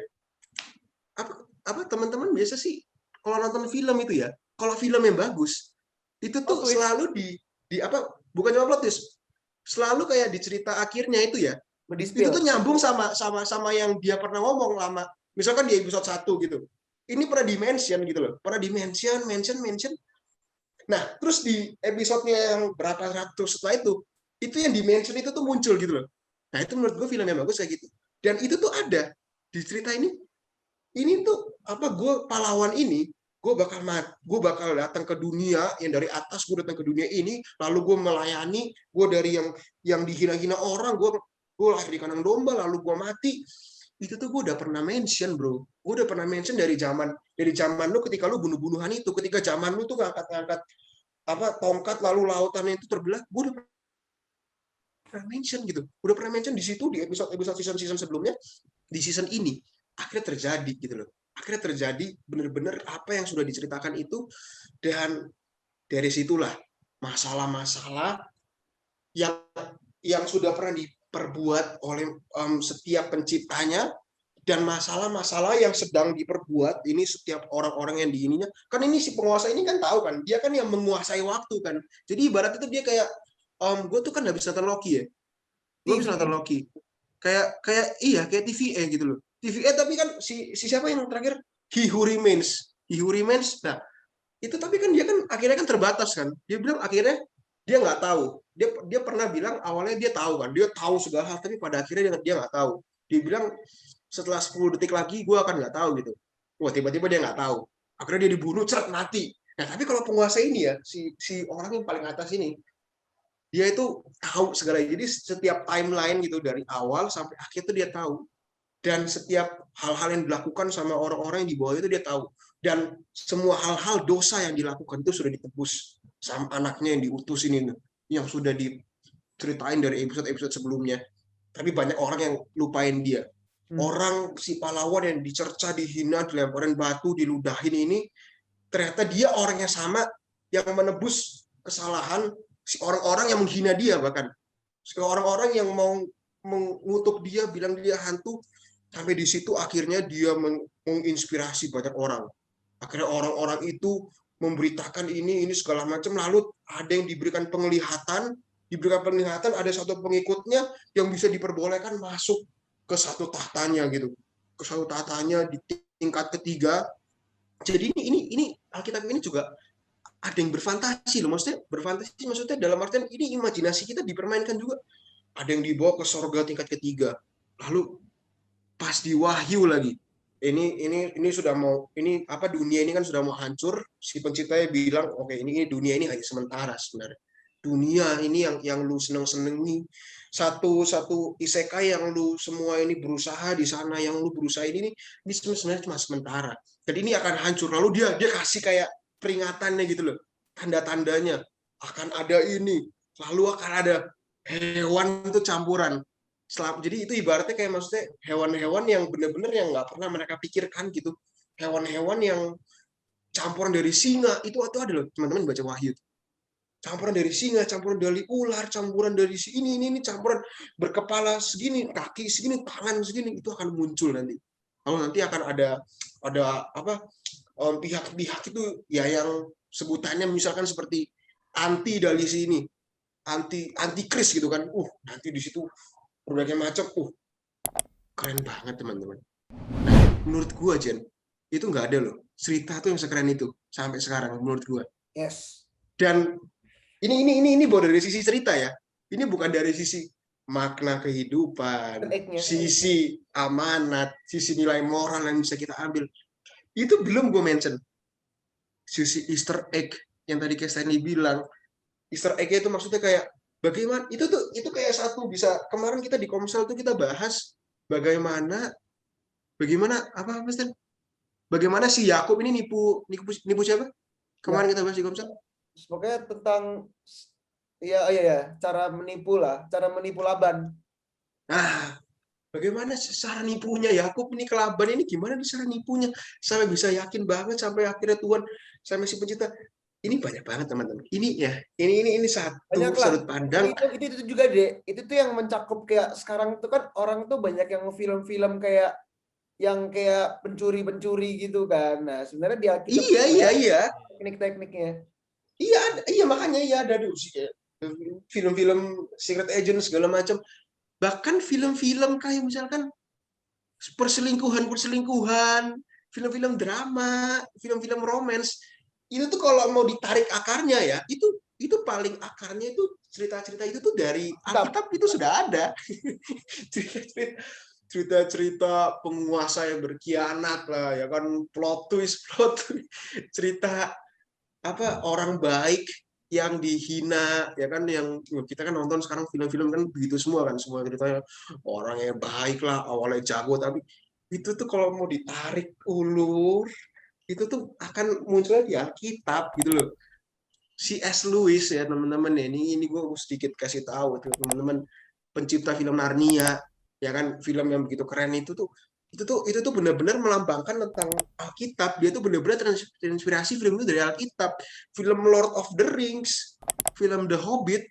apa teman-teman biasa sih kalau nonton film itu ya, kalau film yang bagus itu tuh selalu di apa bukan cuma plot twist, selalu kayak di cerita akhirnya itu ya itu tuh nyambung sama yang dia pernah ngomong lama, misalkan di episode 1 gitu, ini pernah di-mention gitu loh. Pernah mention. Nah, terus di episode-nya yang berapa ratus setelah itu yang di-mention itu tuh muncul gitu loh. Nah, itu menurut gue film yang bagus kayak gitu. Dan itu tuh ada di cerita ini tuh apa, gue pahlawan ini, gue bakal datang ke dunia yang dari atas, gue datang ke dunia ini, lalu gue melayani, gue dari yang dihina-hina orang, gue lahir di kandang domba, lalu gue mati. Itu tuh gue udah pernah mention, bro. Gue udah pernah mention dari zaman lu ketika lu bunuh-bunuhan itu, ketika zaman lu tuh ngangkat apa tongkat lalu lautannya itu terbelah, gue udah pernah mention gitu. Udah pernah mention di situ di episode season sebelumnya, di season ini akhirnya terjadi gitu loh. Akhirnya terjadi benar-benar apa yang sudah diceritakan itu, dan dari situlah masalah-masalah yang sudah pernah diperbuat oleh setiap penciptanya, dan masalah-masalah yang sedang diperbuat ini setiap orang-orang yang di ininya. Kan ini si penguasa ini kan tahu kan, dia kan yang menguasai waktu kan. Jadi ibarat itu dia kayak gue tuh kan habis nonton Loki ya. Gue habis nonton Loki. Kayak iya kayak TVA gitu loh. TVA tapi kan si siapa yang terakhir? He Who Remains. Nah, itu tapi kan dia kan akhirnya kan terbatas kan. Dia bilang akhirnya dia nggak tahu. Dia pernah bilang awalnya dia tahu kan. Dia tahu segala hal tapi pada akhirnya dia nggak tahu. Dia bilang setelah 10 detik lagi gue akan nggak tahu gitu. Wah, tiba-tiba dia nggak tahu. Akhirnya dia dibunuh, ceret, mati. Nah, tapi kalau penguasa ini ya, si orang yang paling atas ini, dia itu tahu segala. Jadi setiap timeline gitu dari awal sampai akhir itu dia tahu. Dan setiap hal-hal yang dilakukan sama orang-orang yang di bawah itu dia tahu. Dan semua hal-hal dosa yang dilakukan itu sudah ditebus sama anaknya yang diutus ini, yang sudah diceritain dari episode-episode sebelumnya. Tapi banyak orang yang lupain dia. Orang si pahlawan yang dicerca, dihina, dilemparin batu, diludahin ini, ternyata dia orang yang sama yang menebus kesalahan si orang-orang yang menghina dia, bahkan orang-orang yang mau mengutuk dia, bilang dia hantu. Sampai di situ akhirnya dia menginspirasi banyak orang. Akhirnya orang-orang itu memberitakan ini segala macam, lalu ada yang diberikan penglihatan, ada satu pengikutnya yang bisa diperbolehkan masuk ke satu tahtanya gitu, ke satu tahtanya di tingkat ketiga. Jadi ini Alkitab ini juga ada yang berfantasi loh, maksudnya dalam artian ini imajinasi kita dipermainkan juga. Ada yang dibawa ke surga tingkat ketiga, lalu pas di Wahyu lagi, ini sudah mau, ini apa, dunia ini kan sudah mau hancur. Si penciptanya bilang oke, ini dunia ini hanya sementara sebenarnya. Dunia ini yang lu seneng-senengi, satu isekai yang lu semua ini berusaha di sana, yang lu berusaha ini sebenarnya cuma sementara. Dan ini akan hancur. Lalu dia kasih kayak peringatannya gitu loh, tanda-tandanya akan ada ini, lalu akan ada hewan itu campuran. Jadi itu ibaratnya kayak maksudnya hewan-hewan yang benar-benar yang nggak pernah mereka pikirkan gitu. Hewan-hewan yang campuran dari singa, itu ada loh teman-teman baca Wahyu. Campuran dari singa, campuran dari ular, campuran dari ini campuran berkepala segini, kaki segini, tangan segini, itu akan muncul nanti. Lalu nanti akan ada apa pihak-pihak itu ya yang sebutannya misalkan seperti anti dari sini, antikris gitu kan. Nanti di situ berbagai macam. Keren banget teman-teman. Menurut gua Jen, itu nggak ada loh cerita tuh yang sekeren itu sampai sekarang menurut gua. Yes. Dan ini baru dari sisi cerita ya. Ini bukan dari sisi makna kehidupan, sisi amanat, sisi nilai moral yang bisa kita ambil. Itu belum gue mention. Sisi Easter egg yang tadi kayak Stanley bilang. Easter egg itu maksudnya kayak bagaimana itu kayak satu bisa, kemarin kita di Komsel tuh kita bahas bagaimana apa Stan? Bagaimana si Yakub ini nipu siapa? Kemarin kita bahas di Komsel. Pokoknya tentang ya cara menipu Laban. Nah, bagaimana cara nipunya Yakub ini ke Laban ini, gimana cara nipunya sampai bisa yakin banget sampai akhirnya Tuhan sampai si pencipta. Ini banyak banget teman-teman. Ini satu sudut pandang. Itu juga deh. Itu tuh yang mencakup kayak sekarang itu kan orang tuh banyak yang film-film kayak yang kayak pencuri gitu kan. Nah, sebenarnya dia iya. Teknik-tekniknya. Iya makanya ada film-film secret agent segala macam. Bahkan film-film kayak misalkan perselingkuhan film-film drama, film-film romance, itu tuh kalau mau ditarik akarnya ya, itu paling akarnya itu cerita-cerita itu tuh dari Alkitab itu sudah ada. Cerita-cerita penguasa yang berkhianat lah, ya kan, plot twist, cerita apa orang baik yang dihina, ya kan, yang kita kan nonton sekarang film-film kan begitu semua kan, semua ceritanya orang yang baik lah, awalnya jago, tapi itu tuh kalau mau ditarik ulur itu tuh akan munculnya di Alkitab gitu loh. C.S. Lewis ya teman-teman, ini gue sedikit kasih tahu tuh teman-teman, pencipta film Narnia, ya kan, film yang begitu keren itu tuh benar-benar melambangkan tentang Alkitab. Dia tuh benar-benar terinspirasi film itu dari Alkitab. Film Lord of the Rings, film The Hobbit,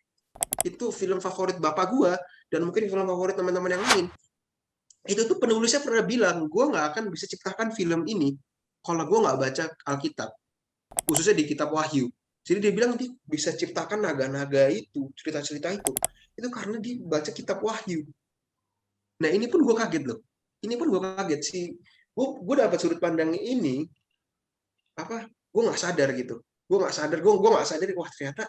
itu film favorit bapak gue, dan mungkin film favorit teman-teman yang lain. Itu tuh penulisnya pernah bilang, gue nggak akan bisa ciptakan film ini kalau gue nggak baca Alkitab, khususnya di kitab Wahyu. Jadi dia bilang dia bisa ciptakan naga-naga itu, cerita-cerita itu karena dia baca kitab Wahyu. Nah ini pun gue kaget loh. Ini pun gue kaget sih. Gue dapat sudut pandang ini, apa? Gue nggak sadar gitu. Gue nggak sadar. Wah ternyata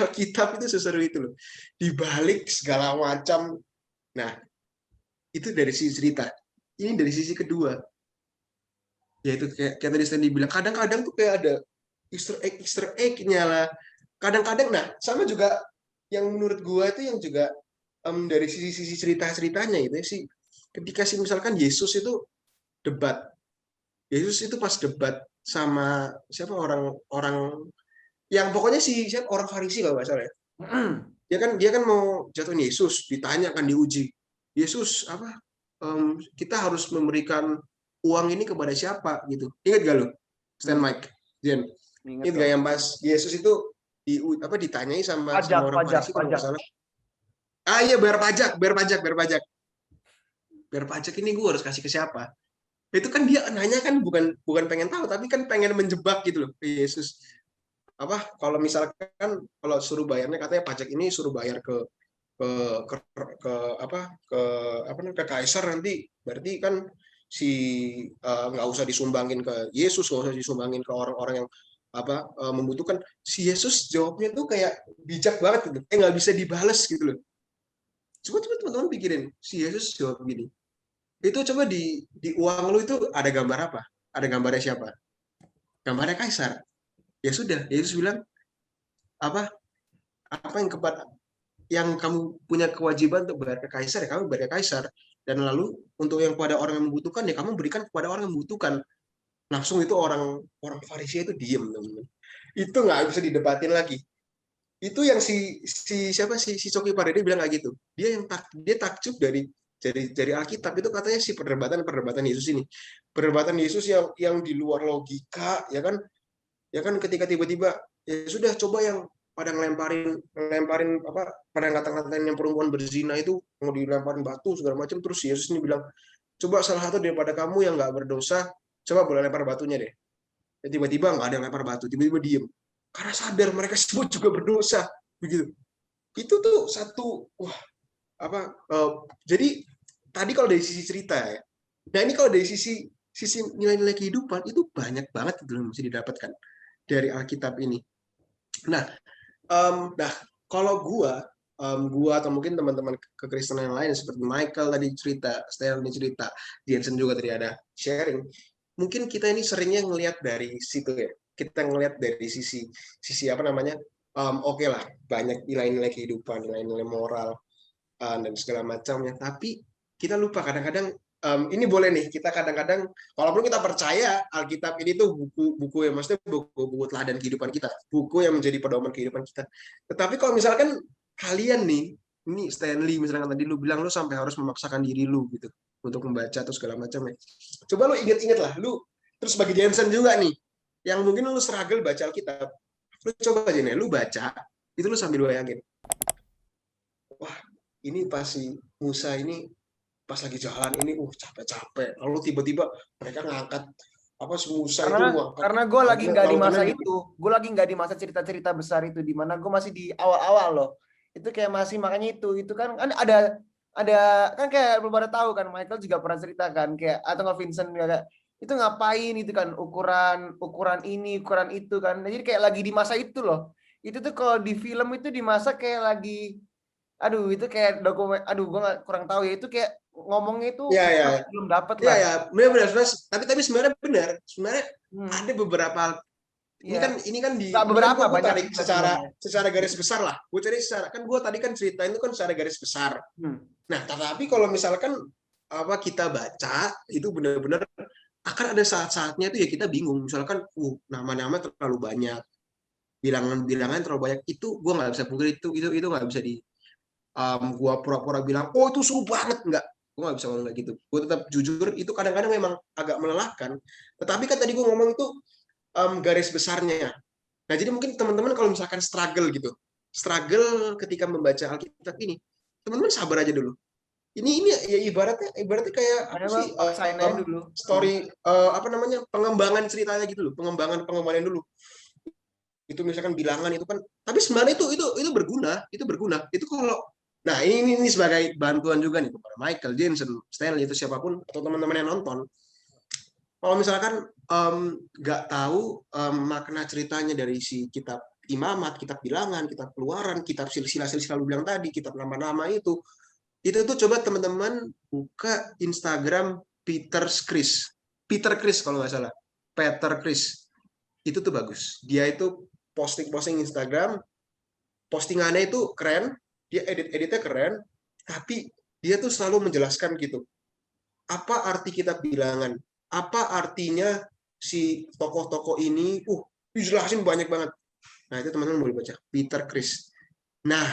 Alkitab itu seseru itu loh. Di balik segala macam. Nah itu dari sisi cerita. Ini dari sisi kedua. Yaitu kayak tadi Stanley bilang, kadang-kadang tuh kayak ada Easter egg-nya lah. Kadang-kadang, nah sama juga yang menurut gue itu yang juga dari sisi cerita-ceritanya itu sih, ketika sih misalkan Yesus itu pas debat sama siapa orang yang pokoknya siapa orang Farisi kalau nggak salah ya. Dia kan mau jatuhin Yesus, ditanya kan, diuji. Yesus apa? Kita harus memberikan uang ini kepada siapa gitu. Ingat gak lo? Stan Mike, Jen. Ingat gak yang pas Yesus itu ditanyai sama orang Farisi kalau nggak salah. Iya, bayar pajak ini gue harus kasih ke siapa? Itu kan dia nanya kan bukan pengen tahu, tapi kan pengen menjebak gitu loh Yesus. Kalau misalkan kalau suruh bayarnya, katanya pajak ini suruh bayar ke Kaisar, nanti berarti kan nggak usah disumbangin ke Yesus, nggak usah disumbangin ke orang-orang yang membutuhkan. Si Yesus jawabnya tuh kayak bijak banget gitu, nggak bisa dibales gitu loh. Coba teman-teman pikirin, si Yesus jawab gini, itu coba di uang lu itu ada gambar apa? Ada gambarnya siapa? Gambarnya Kaisar. Ya sudah, Yesus bilang apa yang kamu punya kewajiban untuk bayar ke Kaisar, ya kamu bayar ke Kaisar. Dan lalu untuk yang kepada orang yang membutuhkan, ya kamu berikan kepada orang yang membutuhkan. Langsung itu orang Farisi itu diem, teman-teman. Itu nggak bisa didebatin lagi. Itu yang si Coki Pardede bilang kayak gitu. Dia takjub dari Alkitab itu, katanya si perdebatan Yesus ini. Perdebatan Yesus yang di luar logika, ya kan ketika tiba-tiba ya sudah, coba yang pada ngelemparin pada ngata-ngatain yang perempuan berzina itu mau dilemparin batu segala macam, terus Yesus ini bilang, coba salah satu daripada kamu yang nggak berdosa, coba boleh lempar batunya deh. Ya, tiba-tiba nggak ada yang lempar batu, tiba-tiba diem karena sadar mereka semua juga berdosa begitu. Itu tuh satu jadi tadi kalau dari sisi cerita ya. Nah ini kalau dari sisi nilai-nilai kehidupan itu banyak banget gitu yang bisa didapatkan dari Alkitab ini. Nah kalau gua atau mungkin teman-teman kekristenan yang lain seperti Michael tadi cerita, Stanley cerita, Jensen juga tadi ada sharing, mungkin kita ini seringnya ngelihat dari situ ya. Kita ngelihat dari sisi oke lah, banyak nilai-nilai kehidupan, nilai-nilai moral dan segala macamnya, tapi kita lupa kadang-kadang. Ini boleh nih, kita kadang-kadang, walaupun kita percaya Alkitab ini tuh buku yang maksudnya buku teladan kehidupan kita, buku yang menjadi pedoman kehidupan kita. Tetapi kalau misalkan kalian nih, ini Stanley misalkan tadi lu bilang lu sampai harus memaksakan diri lu gitu untuk membaca atau segala macamnya. Coba lu inget-inget lah, lu terus bagi Jensen juga nih, yang mungkin lu struggle baca Alkitab, lu coba aja nih, lu baca itu lu sambil bayangin, wah ini pasti Musa ini pas lagi jalan ini capek-capek, lalu tiba-tiba mereka ngangkat Musa karena gue lagi nggak di masa itu, gue lagi nggak di masa cerita-cerita besar itu, di mana gue masih di awal-awal loh, itu kayak masih, makanya itu kan ada kan kayak belum pada tahu kan, Michael juga pernah cerita kan, kayak atau nggak Vincent juga, itu ngapain itu kan, ukuran ini, ukuran itu kan. Nah, jadi kayak lagi di masa itu loh. Itu tuh kalau di film itu di masa kayak lagi, aduh itu kayak dokumen, aduh gue kurang tahu ya, itu kayak ngomongnya itu Iya, iya. belum dapat Iya, lah. ya, benar-benar. Tapi sebenarnya benar. Sebenarnya ada beberapa Iya. ini kan Nggak beberapa, gue banyak tarik juga sebenarnya. secara garis besar lah. Gue cari secara, kan gue tadi kan cerita itu kan secara garis besar. Nah, tapi kalau misalkan apa kita baca itu benar-benar akan ada saat-saatnya itu ya kita bingung. Misalkan nama-nama terlalu banyak, bilangan terlalu banyak, itu gue nggak bisa pungkiri itu nggak bisa di gue pura-pura bilang oh itu seru banget, nggak, gue nggak bisa ngomong kayak gitu. Gue tetap jujur, itu kadang-kadang memang agak melelahkan, tetapi kan tadi gue ngomong itu garis besarnya. Nah, jadi mungkin teman-teman kalau misalkan struggle ketika membaca Alkitab ini, teman-teman sabar aja dulu. Ini ya ibaratnya kayak apa sih, paksain aja dulu. story apa namanya, pengembangan ceritanya gitu loh, pengembangan dulu. Itu misalkan bilangan itu kan, tapi sebenarnya itu berguna. Itu kalau, nah ini sebagai bantuan juga nih kepada Michael, Jensen, Stanley, itu siapapun atau teman-teman yang nonton. Kalau misalkan nggak tahu makna ceritanya dari si kitab Imamat, kitab Bilangan, kitab Keluaran, kitab silsilah lu bilang tadi, kitab nama-nama itu tuh coba teman-teman buka Instagram Peter Chris kalau nggak salah, Peter Chris, itu tuh bagus. Dia itu posting Instagram, postingannya itu keren, dia editnya keren, tapi dia tuh selalu menjelaskan gitu, apa arti kitab Bilangan, apa artinya si tokoh-tokoh ini, dijelasin banyak banget. Nah, itu teman-teman boleh baca, Peter Chris. Nah,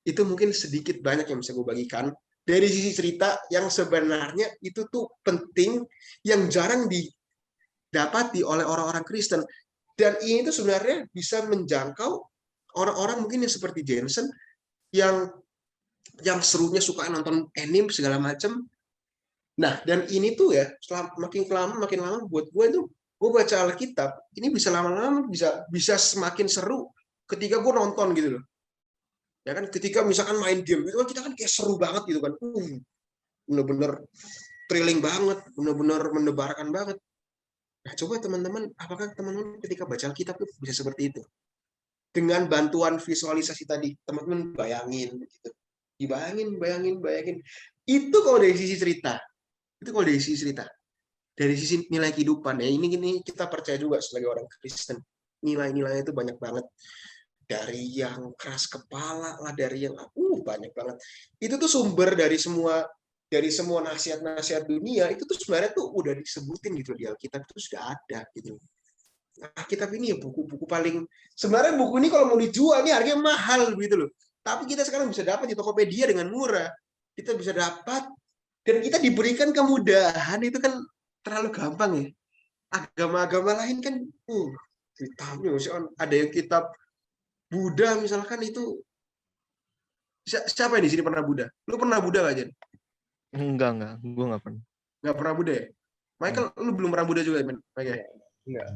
itu mungkin sedikit banyak yang bisa gue bagikan dari sisi cerita yang sebenarnya itu tuh penting, yang jarang didapati oleh orang-orang Kristen. Dan ini tuh sebenarnya bisa menjangkau orang-orang mungkin yang seperti Jensen, yang serunya suka nonton anime segala macam. Nah, dan ini tuh ya, makin lama buat gue tuh, gue baca Alkitab ini bisa lama-lama bisa semakin seru ketika gue nonton gitu loh. Ya kan, ketika misalkan main game itu kan kita kan kayak seru banget gitu kan, bener-bener thrilling banget, bener-bener mendebarkan banget. Nah, coba teman-teman, apakah teman-teman ketika baca Alkitab tuh bisa seperti itu? Dengan bantuan visualisasi tadi, teman-teman bayangin gitu. Bayangin. Itu kalau dari sisi cerita. Dari sisi nilai kehidupan ya, ini kita percaya juga sebagai orang Kristen. Nilai-nilainya itu banyak banget. Dari yang keras kepala lah, dari yang banyak banget. Itu tuh sumber dari semua nasihat-nasihat dunia itu tuh sebenarnya tuh udah disebutin gitu di Alkitab, itu sudah ada gitu. Alkitab ini ya buku-buku paling, sebenarnya buku ini kalau mau dijual ini harganya mahal gitu loh. Tapi kita sekarang bisa dapat di Tokopedia dengan murah. Kita bisa dapat dan kita diberikan kemudahan, itu kan terlalu gampang ya. Agama-agama lain kan ada yang kitab Buddha misalkan, itu siapa yang di sini pernah Buddha? Lu pernah Buddha nggak, Jen? Enggak, gue nggak pernah. Nggak pernah Buddha ya? Michael, lu belum pernah Buddha juga, men? Enggak.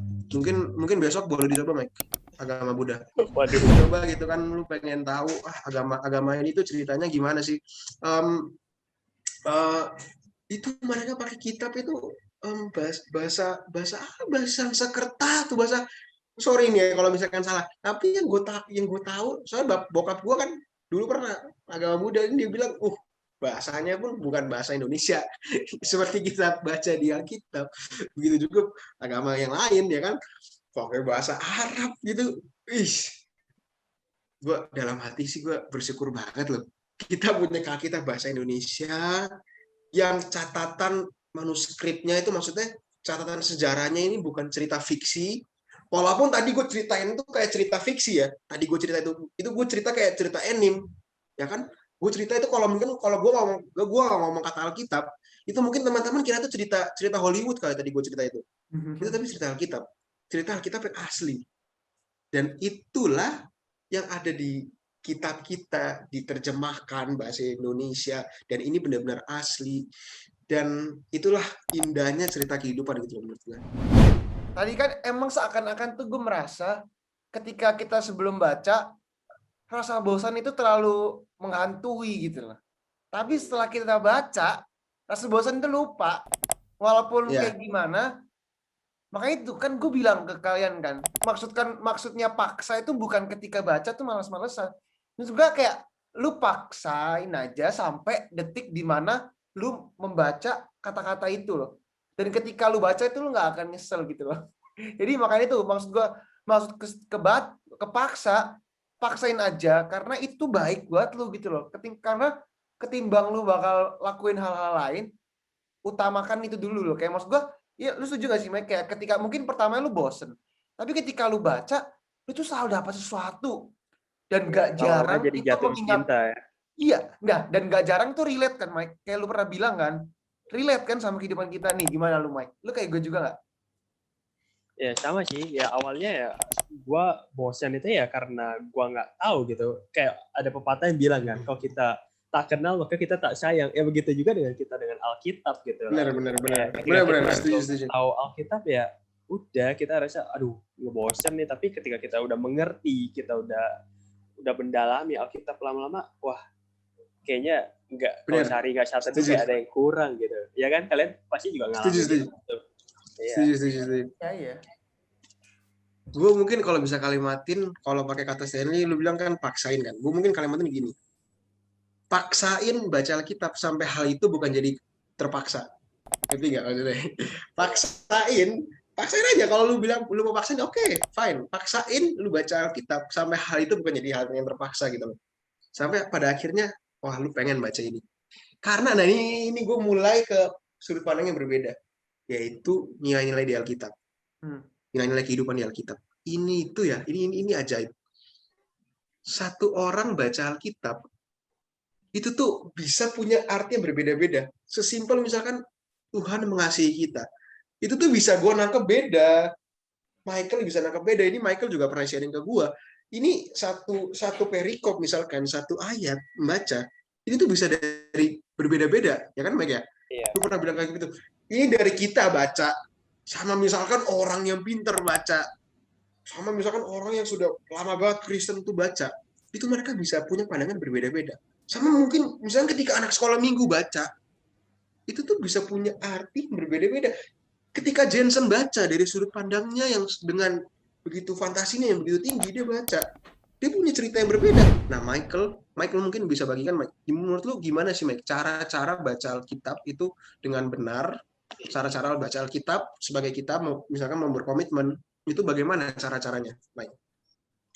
Mungkin besok boleh dicoba, Mike, agama Buddha. Waduh. Coba gitu kan, lu pengen tahu agama ini tuh ceritanya gimana sih? Itu mereka pakai kitab itu bahasa Sanskerta tuh, bahasa, sorry nih ya kalau misalkan salah, tapi yang gue tahu soalnya bokap gue kan dulu pernah agama Buddha, ini dia bilang bahasanya pun bukan bahasa Indonesia seperti kita baca di Alkitab. Begitu juga agama yang lain ya kan, pakai bahasa Arab gitu. Gue dalam hati sih gue bersyukur banget loh, kita punya Alkitab bahasa Indonesia yang catatan manuskripnya itu, maksudnya catatan sejarahnya ini bukan cerita fiksi. Walaupun tadi gue ceritain itu kayak cerita fiksi ya, tadi gue cerita itu gue cerita kayak cerita anime, ya kan? Gue cerita itu kalau gue ngomong kata Alkitab, itu mungkin teman-teman kira itu cerita Hollywood kali tadi gue cerita itu. Itu tapi cerita Alkitab yang asli. Dan itulah yang ada di kitab kita, diterjemahkan bahasa Indonesia, dan ini benar-benar asli. Dan itulah indahnya cerita kehidupan gitu menurut gue. Tadi kan emang seakan-akan tuh gue merasa ketika kita sebelum baca, rasa bosan itu terlalu menghantui gitu loh. Tapi setelah kita baca, rasa bosan itu lupa. walaupun Iya. kayak gimana. Makanya itu kan gue bilang ke kalian kan, maksudnya paksa itu bukan ketika baca tuh malas-malesan. Terus juga kayak lu paksain aja sampai detik di mana lu membaca kata-kata itu loh. Dan ketika lu baca itu lu nggak akan nyesel gitu loh. Jadi makanya itu maksud gue, kepaksa, paksain aja karena itu baik buat lu gitu loh. Karena ketimbang lu bakal lakuin hal-hal lain, utamakan itu dulu loh. Kayak maksud gue, ya lu setuju gak sih Mike? Kayak ketika mungkin pertama lu bosen, tapi ketika lu baca, lu tuh selalu dapat sesuatu. Dan gak Lama-lama jarang jadi itu jatuh mengingat. cinta ya. Iya, enggak. Dan gak jarang tuh relate kan Mike? Kayak lu pernah bilang kan, relate kan sama kehidupan kita nih. Gimana lu Mike? Lu kayak gue juga gak? Ya sama sih, ya awalnya ya gue bosan itu ya karena gue nggak tahu gitu. Kayak ada pepatah yang bilang kan, kalau kita tak kenal maka kita tak sayang. Ya begitu juga dengan kita dengan Alkitab gitu. Benar. Ketika kita Setuju. tahu Alkitab ya udah kita rasa aduh ngebosan nih, tapi ketika kita udah mengerti, kita udah mendalami Alkitab lama-lama, wah kayaknya kalau sehari nggak satu tuh kayak ada yang kurang gitu. Ya kan kalian pasti juga ngalamin Setuju. gitu. Setuju. Ya. Gue mungkin kalau bisa kalimatin, kalau pakai kata Stanley, lu bilang kan paksain kan. Gue mungkin kalimatin gini. Paksain baca Alkitab sampai hal itu bukan jadi terpaksa. Ngerti nggak maksudnya? Paksain aja. Kalau lu bilang lu mau paksain, oke, fine. Paksain lu baca Alkitab sampai hal itu bukan jadi hal yang terpaksa gitu loh. Sampai pada akhirnya, wah lu pengen baca ini. Karena nah ini gue mulai ke sudut pandang yang berbeda, yaitu nilai-nilai di Alkitab. Nilai-nilai kehidupan di Alkitab. Ini ajaib. Satu orang baca Alkitab itu tuh bisa punya arti yang berbeda-beda. Sesimpel misalkan Tuhan mengasihi kita. Itu tuh bisa gue nangkep beda. Michael bisa nangkep beda. Ini Michael juga pernah sharing ke gue. Ini satu perikop misalkan, satu ayat membaca. Ini tuh bisa dari berbeda-beda. Ya kan Mike ya? Iya. Lu pernah bilang kayak gitu. Ini dari kita baca. Sama misalkan orang yang pinter baca. Sama misalkan orang yang sudah lama banget Kristen tuh baca. Itu mereka bisa punya pandangan berbeda-beda. Sama mungkin misalnya ketika anak sekolah minggu baca, itu tuh bisa punya arti berbeda-beda. Ketika Jensen baca dari sudut pandangnya yang dengan begitu fantasinya yang begitu tinggi, dia baca, dia punya cerita yang berbeda. Nah Michael mungkin bisa bagikan, Mike, menurut lu gimana sih Mike cara-cara baca Alkitab itu dengan benar, cara-cara baca Alkitab sebagai kita misalkan mau berkomitmen, itu bagaimana cara-caranya Mike?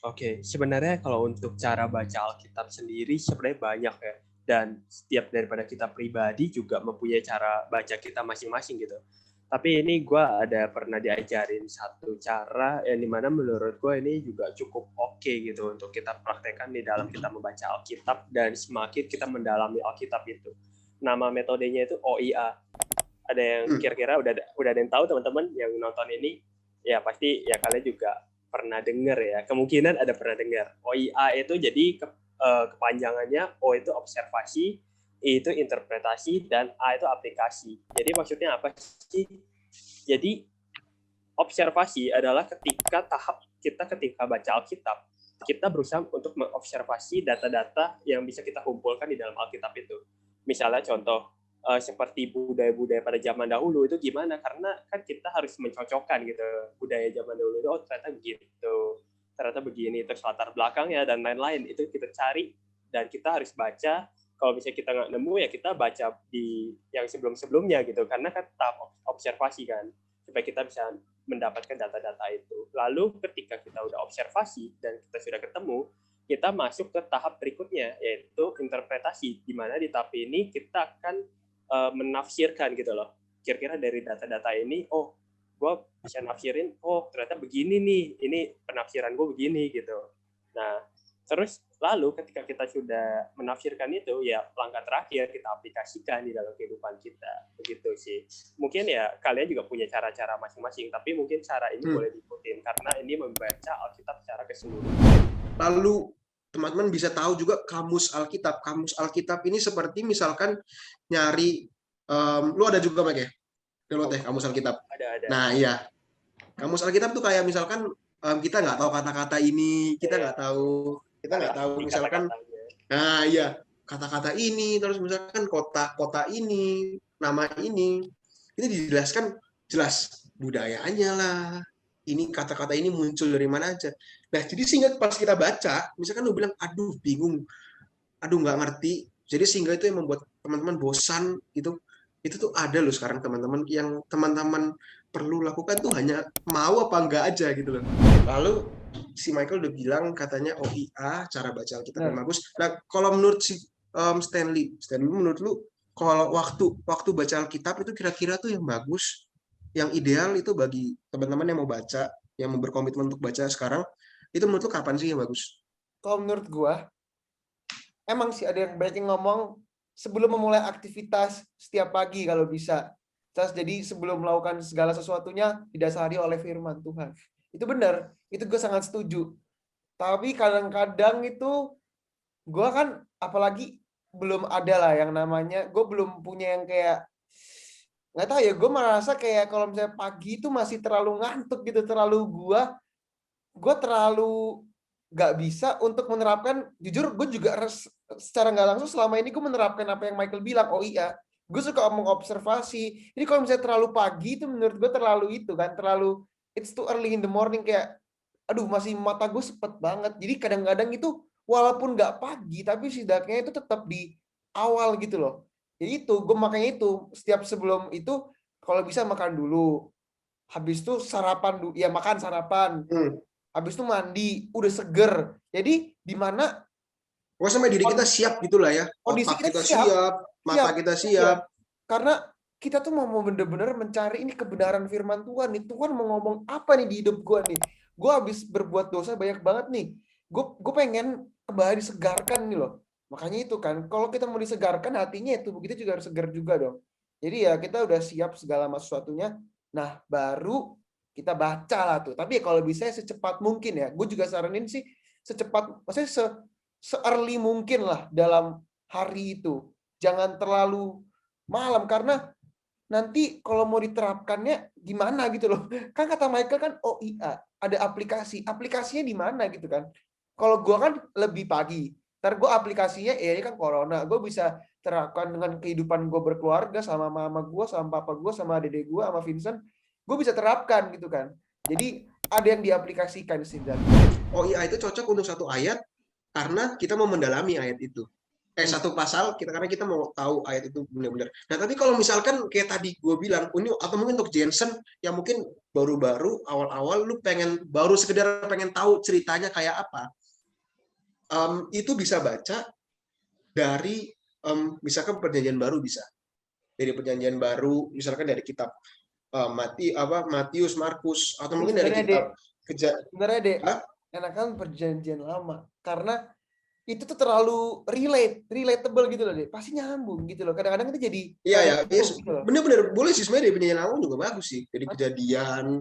Oke, sebenarnya kalau untuk cara baca Alkitab sendiri sebenarnya banyak ya. Dan setiap daripada kita pribadi juga mempunyai cara baca kita masing-masing gitu. Tapi ini gue ada pernah diajarin satu cara yang dimana menurut gue ini juga cukup oke gitu untuk kita praktekkan di dalam kita membaca Alkitab dan semakin kita mendalami Alkitab itu. Nama metodenya itu OIA. Ada yang kira-kira udah ada yang tahu teman-teman yang nonton ini? Ya pasti ya kalian juga pernah dengar ya, kemungkinan ada pernah dengar. OIA itu jadi kepanjangannya, O itu observasi, I itu interpretasi, dan A itu aplikasi. Jadi maksudnya apa sih? Jadi observasi adalah ketika baca Alkitab, kita berusaha untuk mengobservasi data-data yang bisa kita kumpulkan di dalam Alkitab itu. Misalnya contoh, seperti budaya-budaya pada zaman dahulu itu gimana, karena kan kita harus mencocokkan gitu budaya zaman dahulu itu ternyata begini terus latar belakangnya dan lain-lain itu kita cari dan kita harus baca. Kalau misalnya kita nggak nemu ya kita baca di yang sebelum-sebelumnya gitu, karena kan tahap observasi kan supaya kita bisa mendapatkan data-data itu. Lalu ketika kita udah observasi dan kita sudah ketemu, kita masuk ke tahap berikutnya yaitu interpretasi, di mana di tahap ini kita akan menafsirkan gitu loh. Kira-kira dari data-data ini, oh, gue bisa nafsirin, oh ternyata begini nih, ini penafsiran gue begini gitu. Nah, terus lalu ketika kita sudah menafsirkan itu, ya langkah terakhir kita aplikasikan di dalam kehidupan kita. Begitu sih. Mungkin ya kalian juga punya cara-cara masing-masing, tapi mungkin cara ini boleh diikutin karena ini membaca Alkitab secara keseluruhan. Lalu teman-teman bisa tahu juga kamus Alkitab. Kamus Alkitab ini seperti misalkan nyari, lu ada juga Mike ya? Download kamus Alkitab. Ada. Nah iya, kamus Alkitab tuh kayak misalkan kita nggak tahu kata-kata ini, kita nggak tahu misalkan, nah iya kata-kata ini, terus misalkan kota ini, nama ini, itu dijelaskan jelas budayaannya lah, ini kata-kata ini muncul dari mana aja. Nah jadi sehingga pas kita baca, misalkan lu bilang aduh bingung, aduh nggak ngerti, jadi sehingga itu yang membuat teman-teman bosan gitu, itu tuh ada loh sekarang teman-teman yang teman-teman perlu lakukan tuh hanya mau apa enggak aja gitu loh. Lalu si Michael udah bilang katanya OIA cara baca Alkitab yang bagus. Nah kalau menurut si Stanley menurut lu kalau waktu baca Alkitab itu kira-kira tuh yang bagus, yang ideal itu bagi teman-teman yang mau baca, yang mau berkomitmen untuk baca sekarang, itu menurut lu kapan sih yang bagus? Kalau menurut gua, emang sih ada yang banyak yang ngomong sebelum memulai aktivitas setiap pagi kalau bisa. Terus jadi sebelum melakukan segala sesuatunya didasari oleh firman Tuhan. Itu benar, itu gue sangat setuju. Tapi kadang-kadang itu gue kan apalagi belum ada lah yang namanya, gue belum punya yang kayak nggak tahu ya, gue merasa kayak kalau misalnya pagi itu masih terlalu ngantuk gitu, terlalu gue terlalu nggak bisa untuk menerapkan. Jujur gue juga secara nggak langsung selama ini gue menerapkan apa yang Michael bilang. Oh iya, gue suka mengobservasi. Jadi kalau misalnya terlalu pagi itu menurut gue terlalu itu kan, terlalu it's too early in the morning, kayak aduh masih mata gue sepet banget. Jadi kadang-kadang itu walaupun nggak pagi tapi setidaknya itu tetap di awal gitu loh. Jadi itu gue makanya itu setiap sebelum itu kalau bisa makan dulu, habis itu sarapan dulu, ya makan sarapan, habis itu mandi, udah seger. Jadi di mana sampai diri kita siap gitulah ya, kondisi otak kita siap, mata kita siap. Karena kita tuh mau bener-bener mencari ini kebenaran firman Tuhan nih. Tuhan mau ngomong apa nih di hidup gue nih? Gue habis berbuat dosa banyak banget nih. Gue pengen kembali disegarkan nih loh. Makanya itu kan, kalau kita mau disegarkan hatinya, tubuh kita juga harus segar juga dong. Jadi ya kita udah siap segala sesuatunya. Nah baru kita baca lah tuh. Tapi ya kalau bisa secepat mungkin ya. Gue juga saranin sih secepat, maksudnya se-early mungkin lah dalam hari itu. Jangan terlalu malam karena nanti kalau mau diterapkannya gimana gitu loh. Kan kata Michael kan OIA, ada aplikasi. Aplikasinya di mana gitu kan. Kalau gue kan lebih pagi. Ntar gue aplikasinya ya ini kan corona. Gue bisa terapkan dengan kehidupan gue berkeluarga sama mama gue, sama papa gue, sama adik gue, sama Vincent. Gue bisa terapkan gitu kan. Jadi ada yang diaplikasikan sih. OIA itu cocok untuk satu ayat karena kita mau mendalami ayat itu. Satu pasal karena kita mau tahu ayat itu benar-benar. Nah tapi kalau misalkan kayak tadi gue bilang, ini atau mungkin untuk Jensen yang mungkin baru-baru awal-awal lu baru sekedar pengen tahu ceritanya kayak apa, itu bisa baca dari misalkan perjanjian baru, bisa dari perjanjian baru, misalkan dari kitab Matius, Markus, atau mungkin dari kitab sebenarnya deh enakan perjanjian lama karena itu tuh terlalu relatable gitu loh deh, pasti nyambung gitu loh. Kadang-kadang itu jadi gitu bener-bener boleh sih sebenarnya dari perjanjian lama juga bagus sih, dari Kejadian.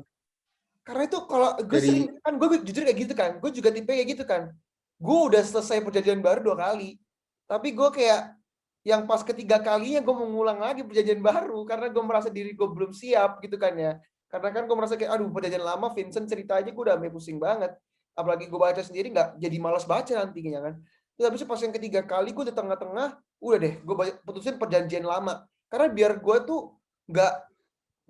Karena itu kalau gue sering kan, gue jujur kayak gitu kan, gue juga tipe kayak gitu kan. Gue udah selesai perjanjian baru 2 kali, tapi gue kayak yang pas ketiga kalinya gue mau ngulang lagi perjanjian baru karena gue merasa diri gue belum siap gitu kan ya. Karena kan gue merasa kayak aduh perjanjian lama Vincent cerita aja gue udah sampai pusing banget. Apalagi gue baca sendiri nggak jadi malas baca nantinya kan. Terus habis itu pas yang ketiga kali gue di tengah-tengah udah deh gue putusin perjanjian lama karena biar gue tuh nggak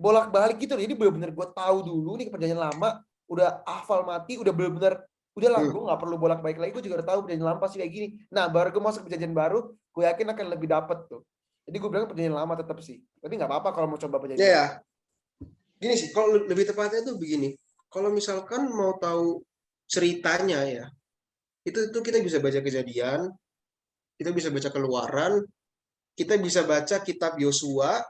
bolak-balik gitu. Jadi benar-benar gue tahu dulu nih perjanjian lama, udah hafal mati, udah benar-benar udahlah gue nggak perlu bolak-balik lagi, gue juga udah tahu perjanjian lama pasti kayak gini. Nah baru gue masuk perjanjian baru, gue yakin akan lebih dapet tuh. Jadi gue bilang perjanjian lama tetap sih, tapi nggak apa-apa kalau mau coba perjanjian. Ya, gini sih, kalau lebih tepatnya tuh begini. Kalau misalkan mau tahu ceritanya ya, itu kita bisa baca Kejadian, kita bisa baca Keluaran, kita bisa baca kitab Yosua.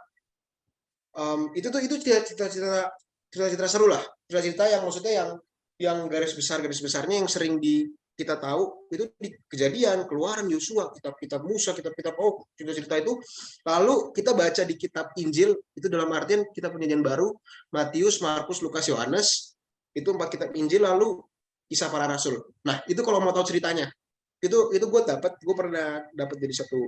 Itu cerita-cerita seru lah, cerita-cerita yang maksudnya yang garis besarnya yang sering kita tahu itu di Kejadian, Keluaran, Yosua, kitab Musa, kitab cerita-cerita itu. Lalu kita baca di kitab Injil, itu dalam artian kitab perjanjian baru, Matius, Markus, Lukas, Yohanes, itu 4 kitab Injil, lalu Kisah Para Rasul. Nah itu kalau mau tahu ceritanya, itu gue pernah dapat dari satu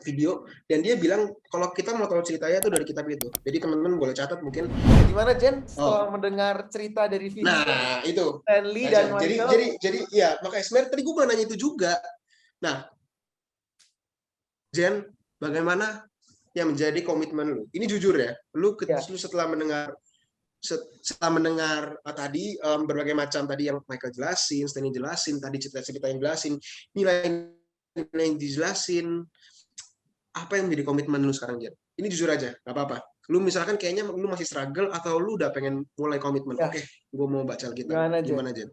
video dan dia bilang kalau kita mau tahu ceritanya itu dari kitab itu. Jadi teman-teman boleh catat mungkin. Gimana Jen setelah mendengar cerita dari Vincent? Nah itu Stanley dan Michael. Jadi ya makanya sebenarnya tadi gue mau nanya itu juga. Nah Jen, bagaimana yang menjadi komitmen lu? Ini jujur ya, lu Ya. setelah mendengar tadi berbagai macam tadi yang Michael jelasin, Stanley jelasin, tadi cerita-cerita yang jelasin, nilai yang dijelasin, apa yang menjadi komitmen lu sekarang, Jen? Ini jujur aja, nggak apa-apa. Lu misalkan kayaknya lu masih struggle atau lu udah pengen mulai komitmen. Ya. Oke, gue mau baca Alkitab. Gimana, Jen?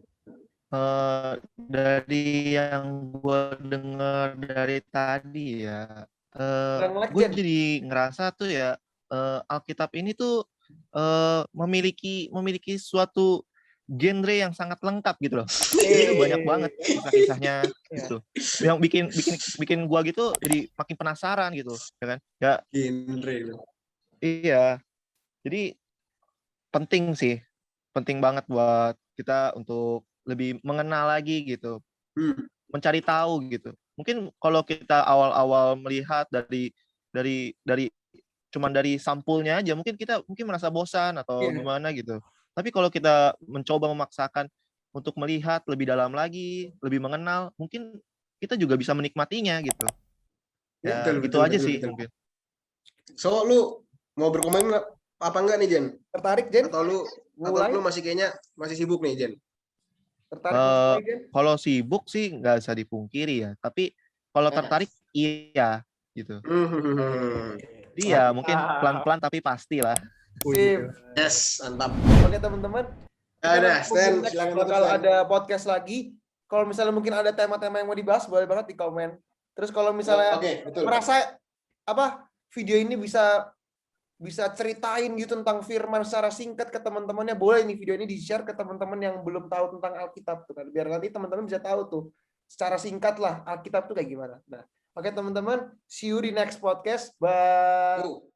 Dari yang gue dengar dari tadi ya, Melek, gue Jen. jadi ngerasa tuh ya, Alkitab ini tuh memiliki suatu genre yang sangat lengkap gitu loh. Jadi tuh banyak banget kisah-kisahnya gitu. Yang bikin gue gitu jadi makin penasaran gitu, ya kan? Ya. Genre. Iya. Jadi penting banget buat kita untuk lebih mengenal lagi gitu, mencari tahu gitu. Mungkin kalau kita awal-awal melihat dari cuman dari sampulnya aja, mungkin kita merasa bosan atau gimana gitu. Tapi kalau kita mencoba memaksakan untuk melihat lebih dalam lagi, lebih mengenal, mungkin kita juga bisa menikmatinya gitu. Ya, betul, aja sih mungkin. So, lu mau berkomen apa enggak nih, Jen? Tertarik, Jen? Atau lu kayaknya masih sibuk nih, Jen? Tertarik? Kalau sibuk sih nggak bisa dipungkiri ya. Tapi kalau tertarik iya gitu. Jadi ya mungkin pelan-pelan tapi pastilah. Yes, mantap. Oke teman-teman. Ada, Stan, bakal ada podcast lagi. Kalau misalnya mungkin ada tema-tema yang mau dibahas, boleh banget di komen. Terus kalau misalnya merasa video ini bisa ceritain gitu tentang firman secara singkat ke teman-temannya, boleh nih video ini di-share ke teman-teman yang belum tahu tentang Alkitab tuh kan. Biar nanti teman-teman bisa tahu tuh secara singkat lah Alkitab tuh kayak gimana. Nah, oke teman-teman, see you di next podcast. Bye.